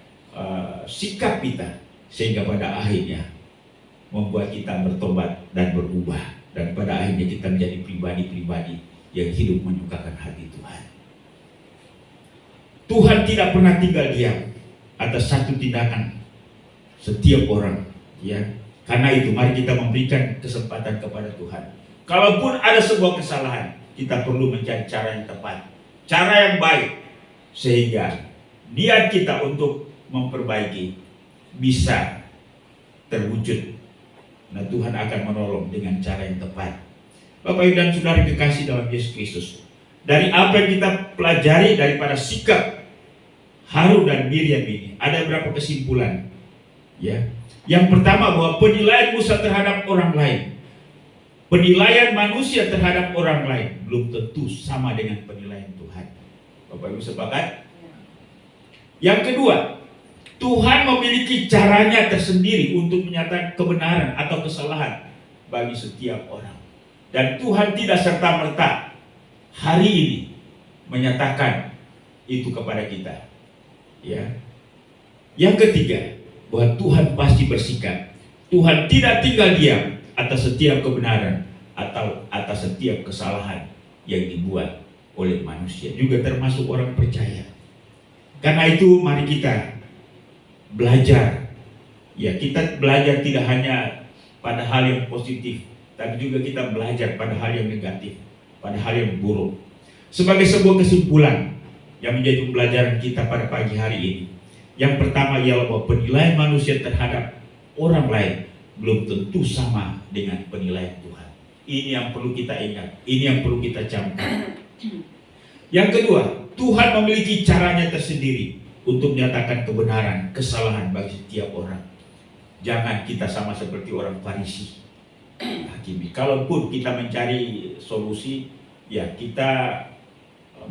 sikap kita, sehingga pada akhirnya membuat kita bertobat dan berubah, dan pada akhirnya kita menjadi pribadi-pribadi yang hidup menyukakan hati Tuhan. Tuhan tidak pernah tinggal diam atas satu tindakan setiap orang, ya. Karena itu mari kita memberikan kesempatan kepada Tuhan. Kalaupun ada sebuah kesalahan, kita perlu mencari cara yang tepat, cara yang baik, sehingga niat kita untuk memperbaiki bisa terwujud. Nah, Tuhan akan menolong dengan cara yang tepat. Bapak Ibu dan Saudara kekasih dalam Yesus Kristus, dari apa yang kita pelajari daripada sikap Harun dan Miriam ini, ada beberapa kesimpulan, ya. Yang pertama, bahwa penilaian Musa terhadap orang lain, penilaian manusia terhadap orang lain belum tentu sama dengan penilaian Tuhan. Bapak Ibu sepakat? Yang kedua, Tuhan memiliki caranya tersendiri untuk menyatakan kebenaran atau kesalahan bagi setiap orang. Dan Tuhan tidak serta-merta hari ini menyatakan itu kepada kita, ya. Yang ketiga, bahwa Tuhan pasti bersikap. Tuhan tidak tinggal diam atas setiap kebenaran atau atas setiap kesalahan yang dibuat oleh manusia, juga termasuk orang percaya. Karena itu mari kita belajar, ya. Kita belajar tidak hanya pada hal yang positif, tapi juga kita belajar pada hal yang negatif, pada hal yang buruk. Sebagai sebuah kesimpulan yang menjadi pembelajaran kita pada pagi hari ini, yang pertama ialah bahwa penilaian manusia terhadap orang lain belum tentu sama dengan penilaian Tuhan. Ini yang perlu kita ingat, ini yang perlu kita camkan. Yang kedua, Tuhan memiliki caranya tersendiri untuk menyatakan kebenaran, kesalahan bagi setiap orang. Jangan kita sama seperti orang Farisi, hakimi. Kalaupun kita mencari solusi, ya kita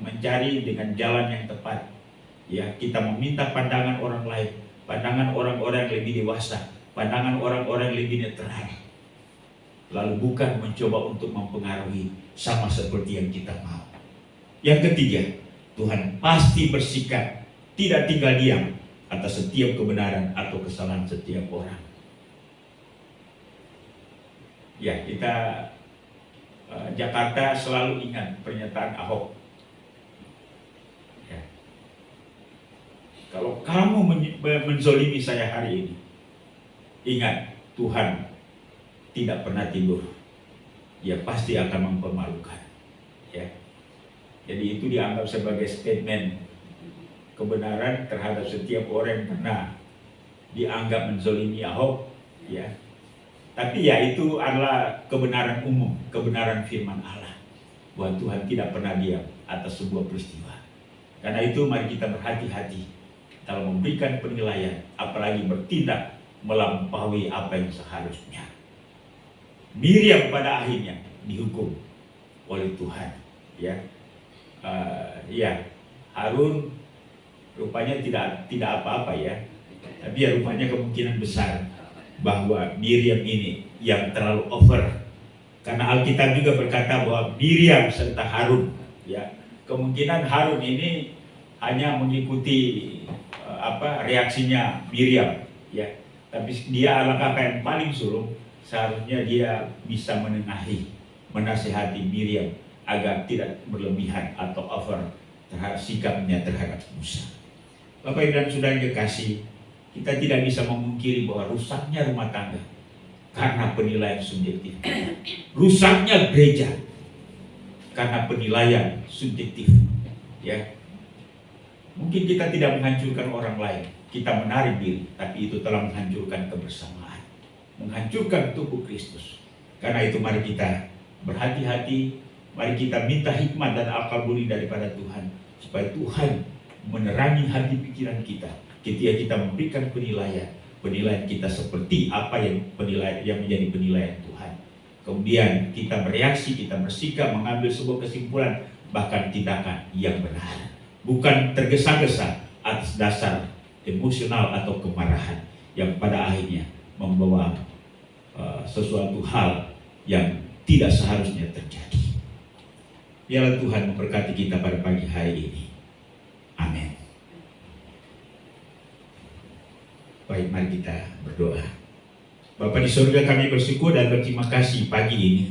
mencari dengan jalan yang tepat. Ya, kita meminta pandangan orang lain, pandangan orang-orang yang lebih dewasa, pandangan orang-orang yang lebih netral. Lalu bukan mencoba untuk mempengaruhi sama seperti yang kita mau. Yang ketiga, Tuhan pasti bersikap, tidak tinggal diam atas setiap kebenaran atau kesalahan setiap orang. Ya, kita Jakarta selalu ingat pernyataan Ahok. Kalau kamu menzolimi saya hari ini, ingat Tuhan tidak pernah tidur. Dia pasti akan mempermalukan, ya. Jadi itu dianggap sebagai statement kebenaran terhadap setiap orang yang pernah dianggap menzolimi Ahok, ya. Tapi ya itu adalah kebenaran umum, kebenaran firman Allah, bahwa Tuhan tidak pernah diam atas sebuah peristiwa. Karena itu mari kita berhati-hati dalam memberikan penilaian, apalagi bertindak melampaui apa yang seharusnya. Miriam pada akhirnya dihukum oleh Tuhan, ya. Ya, Harun rupanya tidak apa-apa, ya. Tapi ya rupanya kemungkinan besar bahwa Miriam ini yang terlalu over. Karena Alkitab juga berkata bahwa Miriam serta Harun, ya. Kemungkinan Harun ini hanya mengikuti reaksinya Miriam, ya. Tapi dia alangkah yang paling sulung, seharusnya dia bisa menengahi, menasihati Miriam agar tidak berlebihan atau over terhadap sikapnya terhadap Musa. Bapak Ibu dan Saudara yang kekasih, kita tidak bisa memungkiri bahwa rusaknya rumah tangga karena penilaian subjektif. Rusaknya gereja karena penilaian subjektif, ya. Mungkin kita tidak menghancurkan orang lain, kita menarik diri, tapi itu telah menghancurkan kebersamaan, menghancurkan tubuh Kristus. Karena itu mari kita berhati-hati, mari kita minta hikmat dan akal budi daripada Tuhan, supaya Tuhan menerangi hati pikiran kita ketika kita memberikan penilaian kita seperti apa yang menjadi penilaian Tuhan kemudian kita bereaksi, kita bersikap, mengambil sebuah kesimpulan, bahkan tindakan yang benar, bukan tergesa-gesa atas dasar emosional atau kemarahan yang pada akhirnya membawa sesuatu hal yang tidak seharusnya terjadi. Biarlah Tuhan memberkati kita pada pagi hari ini. Amin. Baik, mari kita berdoa. Bapa di surga, kami bersyukur dan berterima kasih pagi ini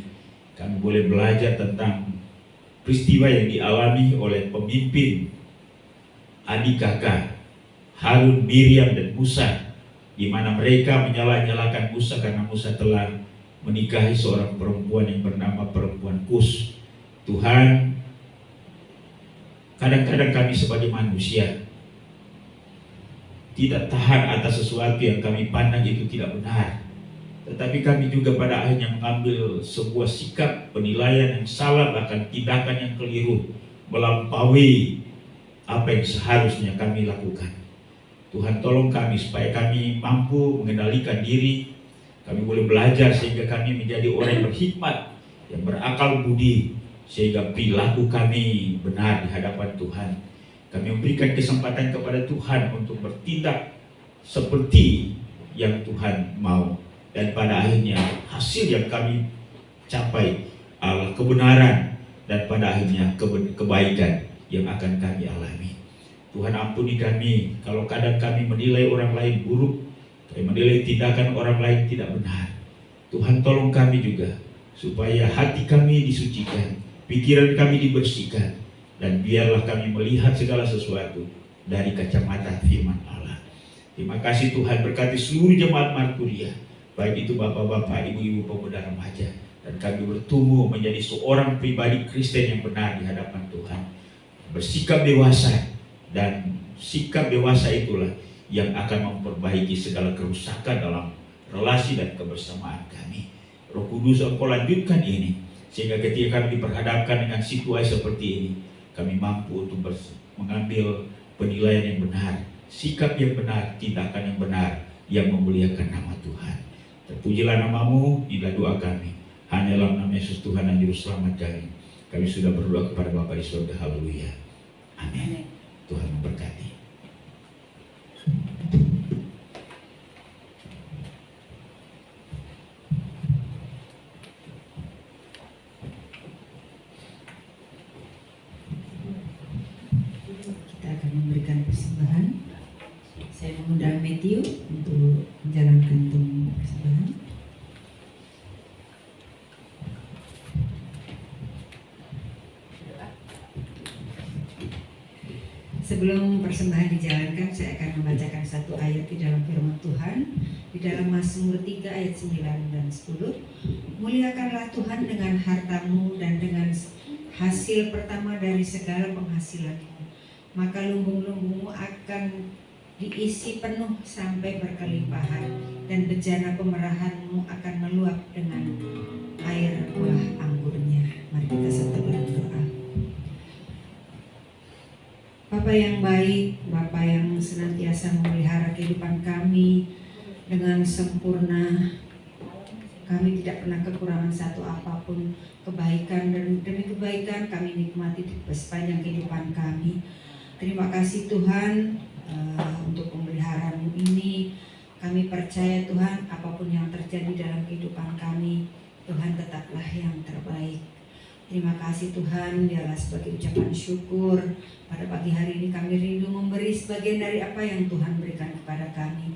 kami boleh belajar tentang peristiwa yang dialami oleh pemimpin adik kakak Harun, Miriam, dan Musa, di mana mereka menyalahkan Musa karena Musa telah menikahi seorang perempuan yang bernama perempuan Kus. Tuhan, kadang-kadang kami sebagai manusia tidak tahan atas sesuatu yang kami pandang itu tidak benar. Tetapi kami juga pada akhirnya mengambil sebuah sikap penilaian yang salah, bahkan tindakan yang keliru, melampaui apa yang seharusnya kami lakukan. Tuhan, tolong kami supaya kami mampu mengendalikan diri, kami boleh belajar sehingga kami menjadi orang yang berhikmat, yang berakal budi, sehingga perilaku kami benar di hadapan Tuhan. Kami memberikan kesempatan kepada Tuhan untuk bertindak seperti yang Tuhan mau. Dan pada akhirnya hasil yang kami capai adalah kebenaran dan pada akhirnya kebaikan yang akan kami alami. Tuhan, ampuni kami kalau kadang kami menilai orang lain buruk, kami menilai tindakan orang lain tidak benar. Tuhan, tolong kami juga supaya hati kami disucikan, pikiran kami dibersihkan, dan biarlah kami melihat segala sesuatu dari kacamata firman Allah. Terima kasih Tuhan, berkati seluruh jemaat Marturia, baik itu bapak-bapak, ibu-ibu, pemuda, remaja, dan kami bertumbuh menjadi seorang pribadi Kristen yang benar di hadapan Tuhan, bersikap dewasa, dan sikap dewasa itulah yang akan memperbaiki segala kerusakan dalam relasi dan kebersamaan kami. Roh Kudus, Engkau lanjutkan ini sehingga ketika kami diperhadapkan dengan situasi seperti ini, kami mampu untuk mengambil penilaian yang benar, sikap yang benar, tindakan yang benar yang memuliakan nama Tuhan. Terpujilah nama-Mu, inilah doa kami. Hanya dalam nama Yesus Tuhan dan Juru Selamat kami. Kami sudah berdoa kepada Bapa di surga. Haleluya. Amin. Tuhan memberkati. Kita akan memberikan persembahan. Saya mengundang Matthew untuk menjalankan tumbuh persembahan. Sebelum persembahan dijalankan, saya akan membacakan satu ayat di dalam firman Tuhan, di dalam Mazmur 3 ayat 9 dan 10. Muliakanlah Tuhan dengan hartamu dan dengan hasil pertama dari segala penghasilanmu, maka lumbung-lumbungmu akan diisi penuh sampai berkelimpahan, dan bejana pemerahanmu akan meluap dengan air buah anggurnya. Mari kita serta berdoa. Bapa yang baik, Bapa yang senantiasa memelihara kehidupan kami dengan sempurna, kami tidak pernah kekurangan satu apapun. Kebaikan dan demi kebaikan kami nikmati di sepanjang kehidupan kami. Terima kasih Tuhan untuk pemeliharaan-Mu ini. Kami percaya Tuhan, apapun yang terjadi dalam kehidupan kami, Tuhan tetaplah yang terbaik. Terima kasih Tuhan, biarlah sebagai ucapan syukur pada pagi hari ini kami rindu memberi sebagian dari apa yang Tuhan berikan kepada kami.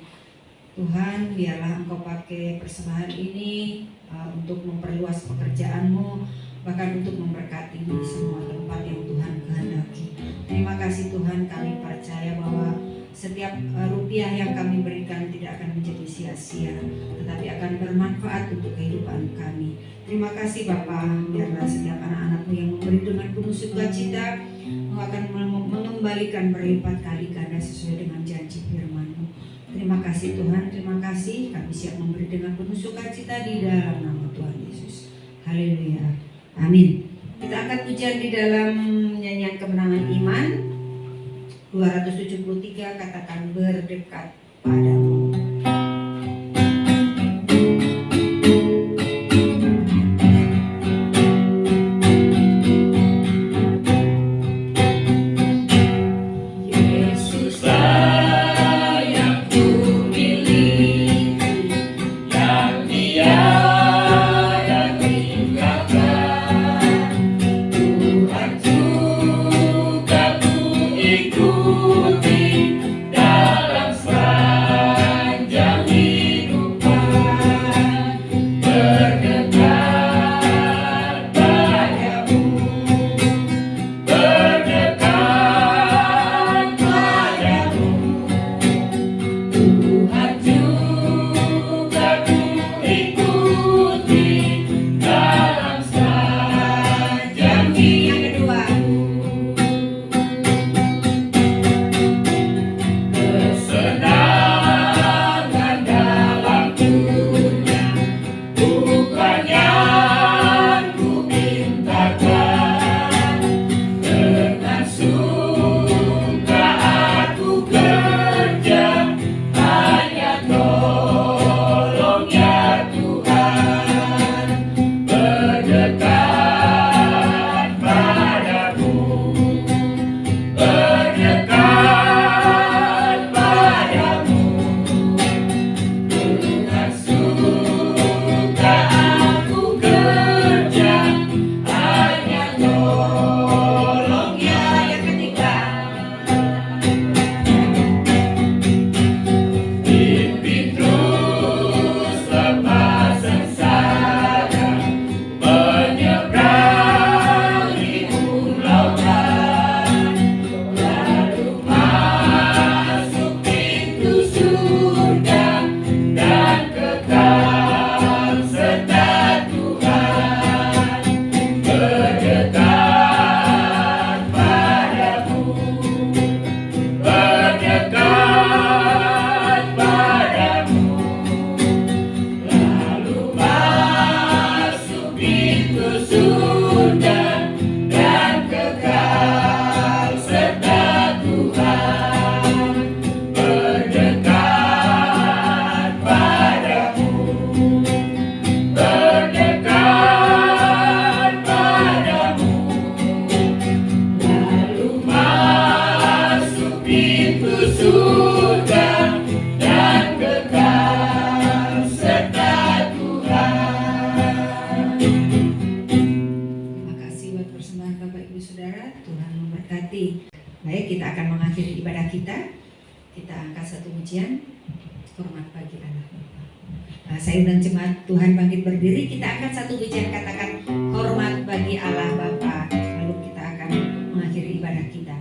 Tuhan, biarlah Engkau pakai persembahan ini untuk memperluas pekerjaan-Mu, bahkan untuk memberkati di semua tempat yang Tuhan kehendaki. Terima kasih Tuhan, kami percaya bahwa setiap rupiah yang kami berikan tidak akan menjadi sia-sia, tetapi akan bermanfaat untuk kehidupan kami. Terima kasih Bapa, biarlah setiap anak-anak-Mu yang memberi dengan penuh sukacita, Engkau akan mengembalikan berlipat kali ganda sesuai dengan janji firman-Mu. Terima kasih Tuhan, terima kasih. Kami siap memberi dengan penuh sukacita di dalam nama Tuhan Yesus. Haleluya. Amin. Kita angkat pujian di dalam nyanyian kemenangan iman 273, katakan berdekat padamu. yaitu surga dan kekal serta Tuhan. Terima kasih buat persembahan Bapak Ibu Saudara. Tuhan memberkati. Baik, kita akan mengakhiri ibadah kita. Kita angkat satu pujian. Hormat bagi Allah Bapa. Saya undang jemaat Tuhan bangkit berdiri. Kita angkat satu pujian, katakan hormat bagi Allah Bapa. Lalu kita akan mengakhiri ibadah kita.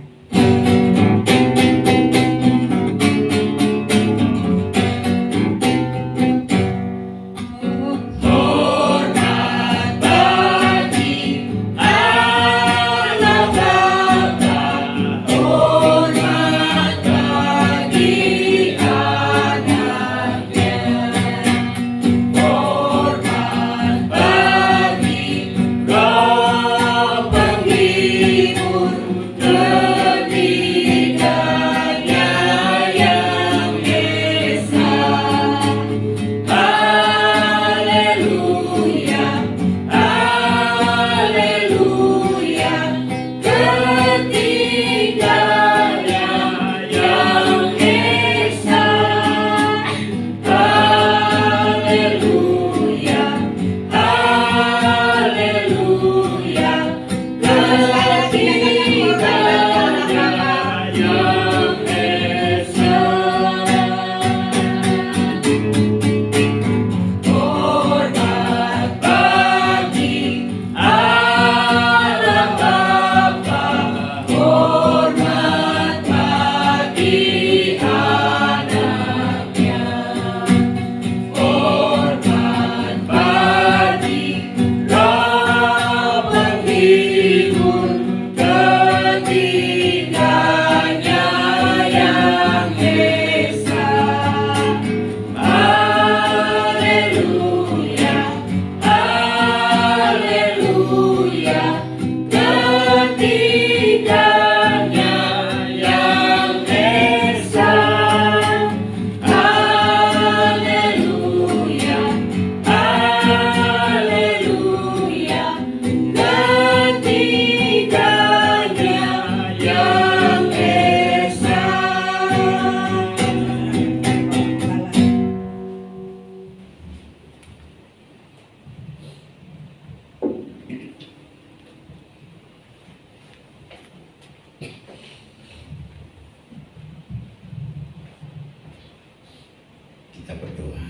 Kita berdoa.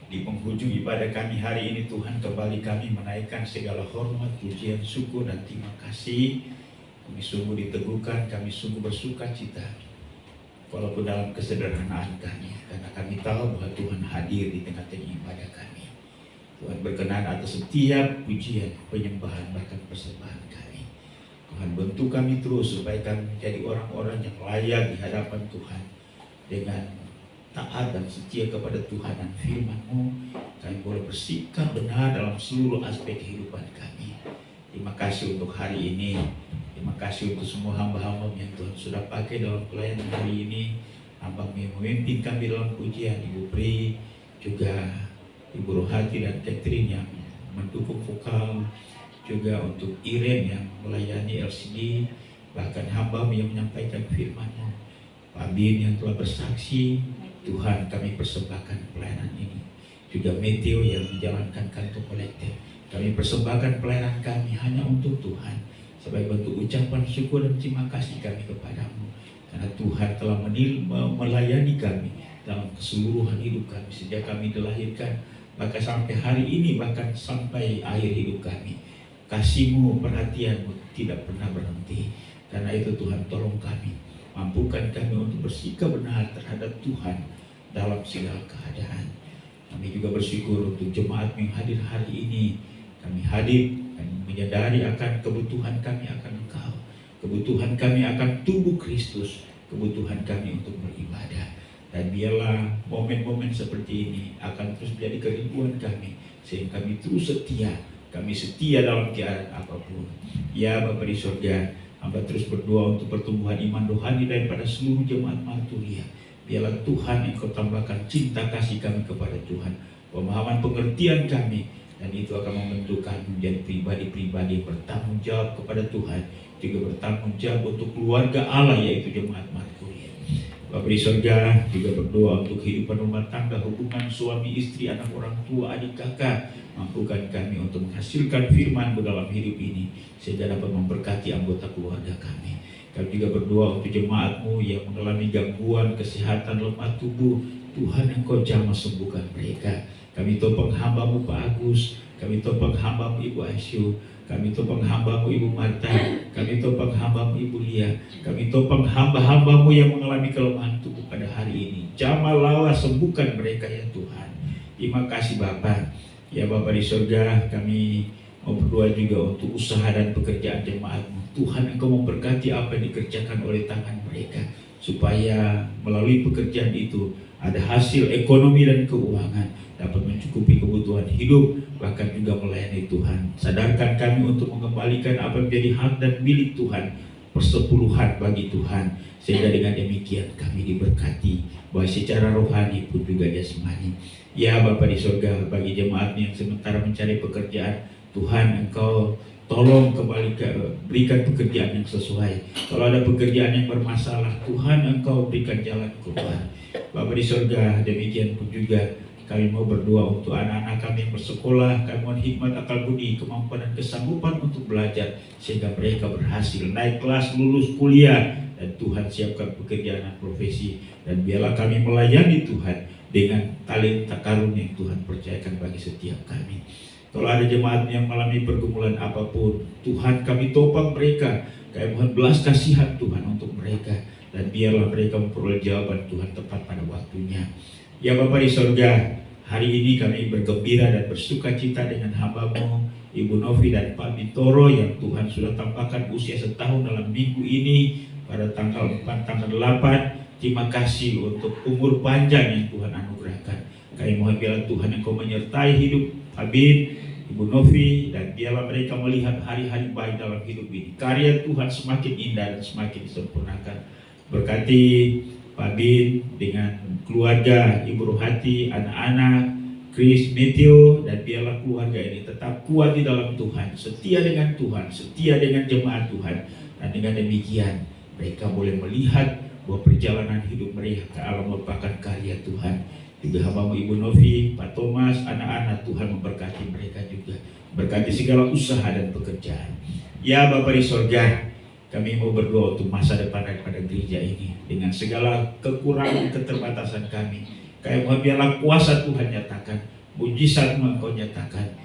Di penghujung ibadah kami hari ini, Tuhan, kembali kami menaikkan segala hormat, pujian, syukur, dan terima kasih. Kami sungguh diteguhkan, kami sungguh bersuka cita, walaupun dalam kesederhanaan kami, karena kami tahu bahwa Tuhan hadir di tengah-tengah ibadah kami. Tuhan berkenan atas setiap pujian, penyembahan, bahkan persembahan kami. Tuhan, bentuk kami terus supaya kami menjadi orang-orang yang layak di hadapan Tuhan, dengan taat dan setia kepada Tuhan dan firman-Mu. Kami boleh bersikap benar dalam seluruh aspek kehidupan kami. Terima kasih untuk hari ini. Terima kasih untuk semua hamba-hamba yang Tuhan sudah pakai dalam pelayanan hari ini. Hamba yang memimpin kami dalam pujian, Ibu Pri, juga Ibu Rohati dan Catherine yang mendukung vokal, juga untuk Iren yang melayani LCD, bahkan hamba yang menyampaikan firman-Mu, Pak Bin yang telah bersaksi. Tuhan, kami persembahkan pelayanan ini. Juga Meteo yang menjalankan kantor kolektif. Kami persembahkan pelayanan kami hanya untuk Tuhan, sebagai bentuk ucapan syukur dan terima kasih kami kepadamu. Karena Tuhan telah melayani kami dalam keseluruhan hidup kami, sejak kami dilahirkan, bahkan sampai hari ini, bahkan sampai akhir hidup kami. Kasih-Mu, perhatian-Mu tidak pernah berhenti. Karena itu Tuhan, tolong kami, mampukan kami untuk bersikap benar terhadap Tuhan dalam segala keadaan. Kami juga bersyukur untuk jemaat yang hadir hari ini. Kami hadir dan menyadari akan kebutuhan kami akan Engkau, kebutuhan kami akan tubuh Kristus, kebutuhan kami untuk beribadah. Dan biarlah momen-momen seperti ini akan terus menjadi kerinduan kami, sehingga kami terus setia. Kami setia dalam keadaan apapun. Ya Bapa di surga, hamba terus berdoa untuk pertumbuhan iman rohani daripada seluruh jemaat Marturia. Biarlah Tuhan Engkau tambahkan cinta kasih kami kepada Tuhan, pemahaman pengertian kami, dan itu akan membentuk kami menjadi pribadi-pribadi yang bertanggung jawab kepada Tuhan, juga bertanggung jawab untuk keluarga Allah, yaitu jemaat Marturia. Bapa di surga juga berdoa untuk kehidupan rumah tangga, hubungan suami istri, anak orang tua, adik kakak. Mampukan kami untuk menghasilkan firman-Mu dalam hidup ini, sehingga dapat memberkati anggota keluarga kami. Kami juga berdoa untuk jemaat-Mu yang mengalami gangguan kesehatan lemah tubuh. Tuhan, Engkau jamah sembuhkan mereka. Kami topang hamba-Mu Pak Agus, kami topang hamba-Mu Ibu Asyu, kami topang hamba-Mu Ibu Marta, kami topang hamba-Mu Ibu Lia, kami topang hamba-hamba-Mu yang mengalami kelemahan tubuh pada hari ini. Jamah lawa, sembuhkan mereka ya Tuhan. Terima kasih Bapa. Ya Bapa di surga, kami mau berdoa juga untuk usaha dan pekerjaan jemaat-Mu. Tuhan, Engkau memberkati apa yang dikerjakan oleh tangan mereka, supaya melalui pekerjaan itu ada hasil ekonomi dan keuangan, dapat mencukupi kebutuhan hidup, bahkan juga melayani Tuhan. Sadarkan kami untuk mengembalikan apa yang menjadi hak dan milik Tuhan, persepuluhan bagi Tuhan, sehingga dengan demikian kami diberkati, baik secara rohani pun juga jasmani. Ya Bapa di surga, bagi jemaat yang sementara mencari pekerjaan, Tuhan, Engkau tolong kembali berikan pekerjaan yang sesuai. Kalau ada pekerjaan yang bermasalah, Tuhan, Engkau berikan jalan keluar. Bapa di surga, demikian pun juga kami mau berdoa untuk anak-anak kami yang bersekolah. Kami mohon hikmat, akal budi, kemampuan dan kesanggupan untuk belajar, sehingga mereka berhasil naik kelas, lulus kuliah, dan Tuhan siapkan pekerjaan dan profesi. Dan biarlah kami melayani Tuhan dengan talenta karunia yang Tuhan percayakan bagi setiap kami. Kalau ada jemaat yang mengalami pergumulan apapun, Tuhan, kami topang mereka. Kami mohon belas kasihan Tuhan untuk mereka, dan biarlah mereka memperoleh jawaban Tuhan tepat pada waktunya. Ya Bapa di surga, hari ini kami bergembira dan bersuka cita dengan hamba-Mu Ibu Novi dan Pak Bintoro yang Tuhan sudah tampakkan usia setahun dalam minggu ini pada tanggal 4, tanggal 8. Terima kasih untuk umur panjang yang Tuhan anugerahkan. Kami mohon biarlah Tuhan Engkau menyertai hidup Habib, Ibu Novi, dan biarlah mereka melihat hari-hari baik dalam hidup ini. Karya Tuhan semakin indah dan semakin disempurnakan. Berkati Pak Bin dengan keluarga, Ibu Rohati, anak-anak, Chris, Matthew, dan biarlah keluarga ini tetap kuat di dalam Tuhan, setia dengan Tuhan, setia dengan jemaat Tuhan. Dan dengan demikian mereka boleh melihat bahwa perjalanan hidup mereka ke alam merupakan karya Tuhan. Juga hamba-Mu Ibu Novi, Pak Thomas, anak-anak, Tuhan memberkati mereka juga. Berkati segala usaha dan pekerjaan. Ya Bapa di surga, kami mau berdoa untuk masa depan daripada gereja ini. Dengan segala kekurangan, keterbatasan kami, kami mohon biarlah kuasa Tuhan nyatakan, mujizat-Mu Engkau nyatakan,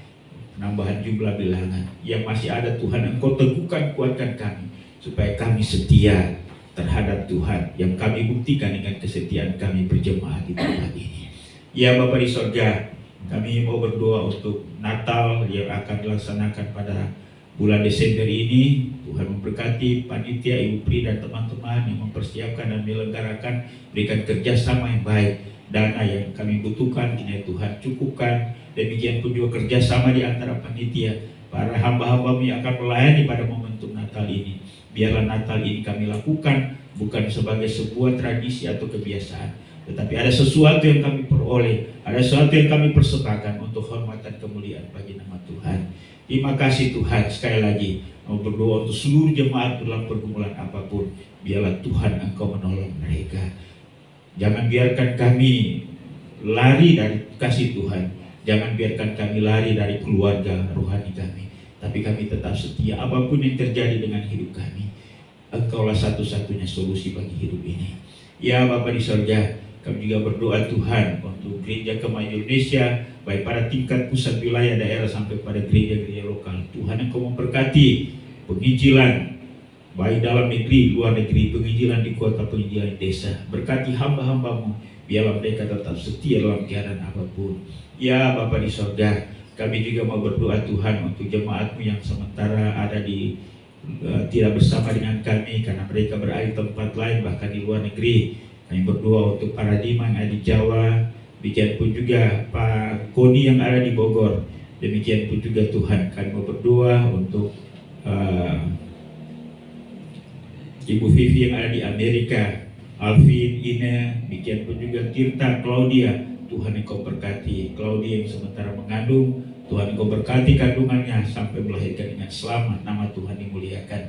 penambahan jumlah bilangan yang masih ada. Tuhan, Engkau teguhkan, kuatkan kami, supaya kami setia terhadap Tuhan, yang kami buktikan dengan kesetiaan kami berjemaah di tempat ini. Ya Bapa di surga, kami mau berdoa untuk Natal yang akan dilaksanakan pada bulan Desember ini. Tuhan memberkati panitia, Ibu Pri dan teman-teman yang mempersiapkan dan menyelenggarakan, berikan kerjasama yang baik. Dana yang kami butuhkan, kiranya Tuhan cukupkan. Demikian pun juga kerjasama di antara panitia, para hamba-hamba yang akan melayani pada momentum Natal ini. Biarlah Natal ini kami lakukan bukan sebagai sebuah tradisi atau kebiasaan, tetapi ada sesuatu yang kami peroleh, ada sesuatu yang kami persembahkan untuk hormatan kemuliaan bagi nama Tuhan. Terima kasih Tuhan. Sekali lagi mau berdoa untuk seluruh jemaat dalam pergumulan apapun. Biarlah Tuhan Engkau menolong mereka. Jangan biarkan kami lari dari kasih Tuhan. Jangan biarkan kami lari dari keluarga rohani kami. Tapi kami tetap setia apapun yang terjadi dengan hidup kami. Engkaulah satu-satunya solusi bagi hidup ini. Ya Bapa di surga, kami juga berdoa Tuhan untuk Gereja Kemah Indonesia, baik pada tingkat pusat, wilayah, daerah, sampai pada gereja-gereja lokal. Tuhan Engkau memberkati penginjilan, baik dalam negeri, luar negeri, penginjilan di kota, penginjilan di desa. Berkati hamba-hamba-Mu, biarlah mereka tetap setia dalam keadaan apapun. Ya Bapa di surga, kami juga mau berdoa Tuhan untuk jemaat-Mu yang sementara ada di tidak bersama dengan kami karena mereka berada di tempat lain, bahkan di luar negeri. Kami berdoa untuk para Dima yang ada di Jawa, demikian pun juga Pak Koni yang ada di Bogor. Demikian pun juga Tuhan, kami mau berdoa untuk Ibu Vivi yang ada di Amerika, Alvin, Ina, demikian pun juga Tirta, Claudia. Tuhan Engkau berkati Claudia yang sementara mengandung. Tuhan Engkau berkati kandungannya sampai melahirkan dengan selamat, nama Tuhan dimuliakan.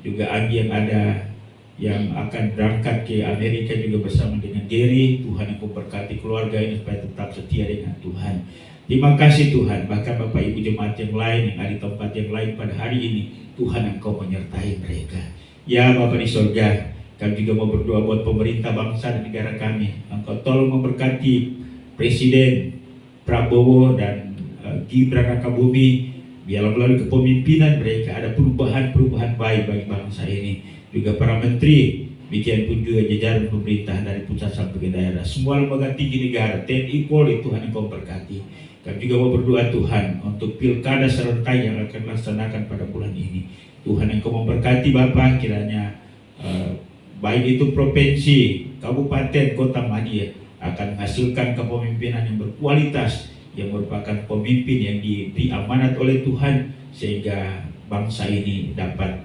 Juga Andi yang ada yang akan berangkat ke Amerika juga bersama dengan Gary. Tuhan Engkau berkati keluarga ini supaya tetap setia dengan Tuhan. Terima kasih Tuhan, bahkan Bapak Ibu jemaat yang lain yang ada di tempat yang lain pada hari ini, Tuhan Engkau menyertai mereka. Ya Bapa di surga, kami juga mau berdoa buat pemerintah bangsa dan negara kami. Engkau tolong memberkati Presiden Prabowo dan Gibran Rakabumi, biarlah melalui kepemimpinan mereka ada perubahan-perubahan baik bagi bangsa ini. Juga para menteri, demikian pun juga jajaran pemerintah dari pusat sampai ke daerah, semua lembaga tinggi negara, TNI, Polri, Tuhan Engkau berkati. Kami juga mau berdoa Tuhan untuk pilkada serentak yang akan dilaksanakan pada bulan ini. Tuhan Engkau memberkati Bapak, kiranya baik itu provinsi, kabupaten, kota Madia akan menghasilkan kepemimpinan yang berkualitas, yang merupakan pemimpin yang diberi amanat oleh Tuhan, sehingga bangsa ini dapat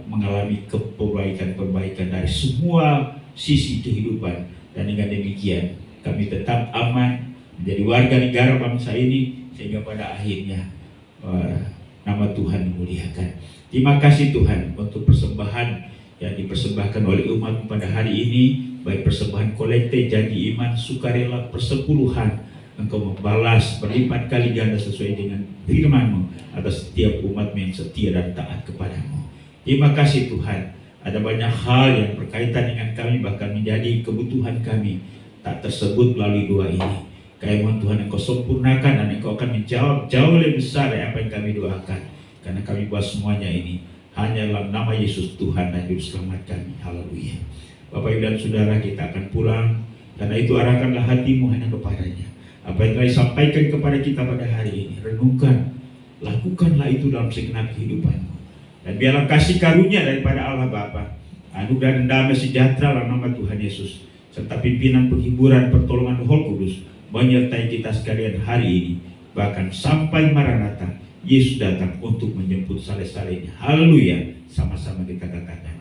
mengalami perbaikan dari semua sisi kehidupan. Dan dengan demikian kami tetap aman menjadi warga negara bangsa ini, sehingga pada akhirnya nama Tuhan dimuliakan. Terima kasih Tuhan untuk persembahan yang dipersembahkan oleh umat pada hari ini, baik persembahan kolekte, janji iman, sukarela, persepuluhan. Engkau membalas berlipat kali ganda sesuai dengan firman-Mu atas setiap umat yang setia dan taat kepadamu. Terima kasih Tuhan, ada banyak hal yang berkaitan dengan kami, bahkan menjadi kebutuhan kami tak tersebut melalui doa ini. Kami mohon Tuhan Engkau sempurnakan, dan Engkau akan menjawab jauh lebih besar dari apa yang kami doakan. Karena kami buat semuanya ini hanya dalam nama Yesus Tuhan dan Juru Selamat kami. Haleluya. Bapak Ibu dan Saudara, kita akan pulang. Karena itu arahkanlah hatimu hanya kepadanya. Apa yang telah disampaikan kepada kita pada hari ini, renungkan, lakukanlah itu dalam segenap kehidupanmu. Dan biarlah kasih karunia daripada Allah Bapa, anugerah dan damai sejahtera dalam nama Tuhan Yesus, serta pimpinan, penghiburan, pertolongan Roh Kudus menyertai kita sekalian hari ini, bahkan sampai Maranatha, Yesus datang untuk menjemput saleh-salehnya. Haleluya. Sama-sama kita katakan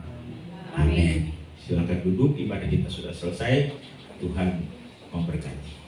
amin. Silakan duduk, ibadah kita sudah selesai. Tuhan memberkati.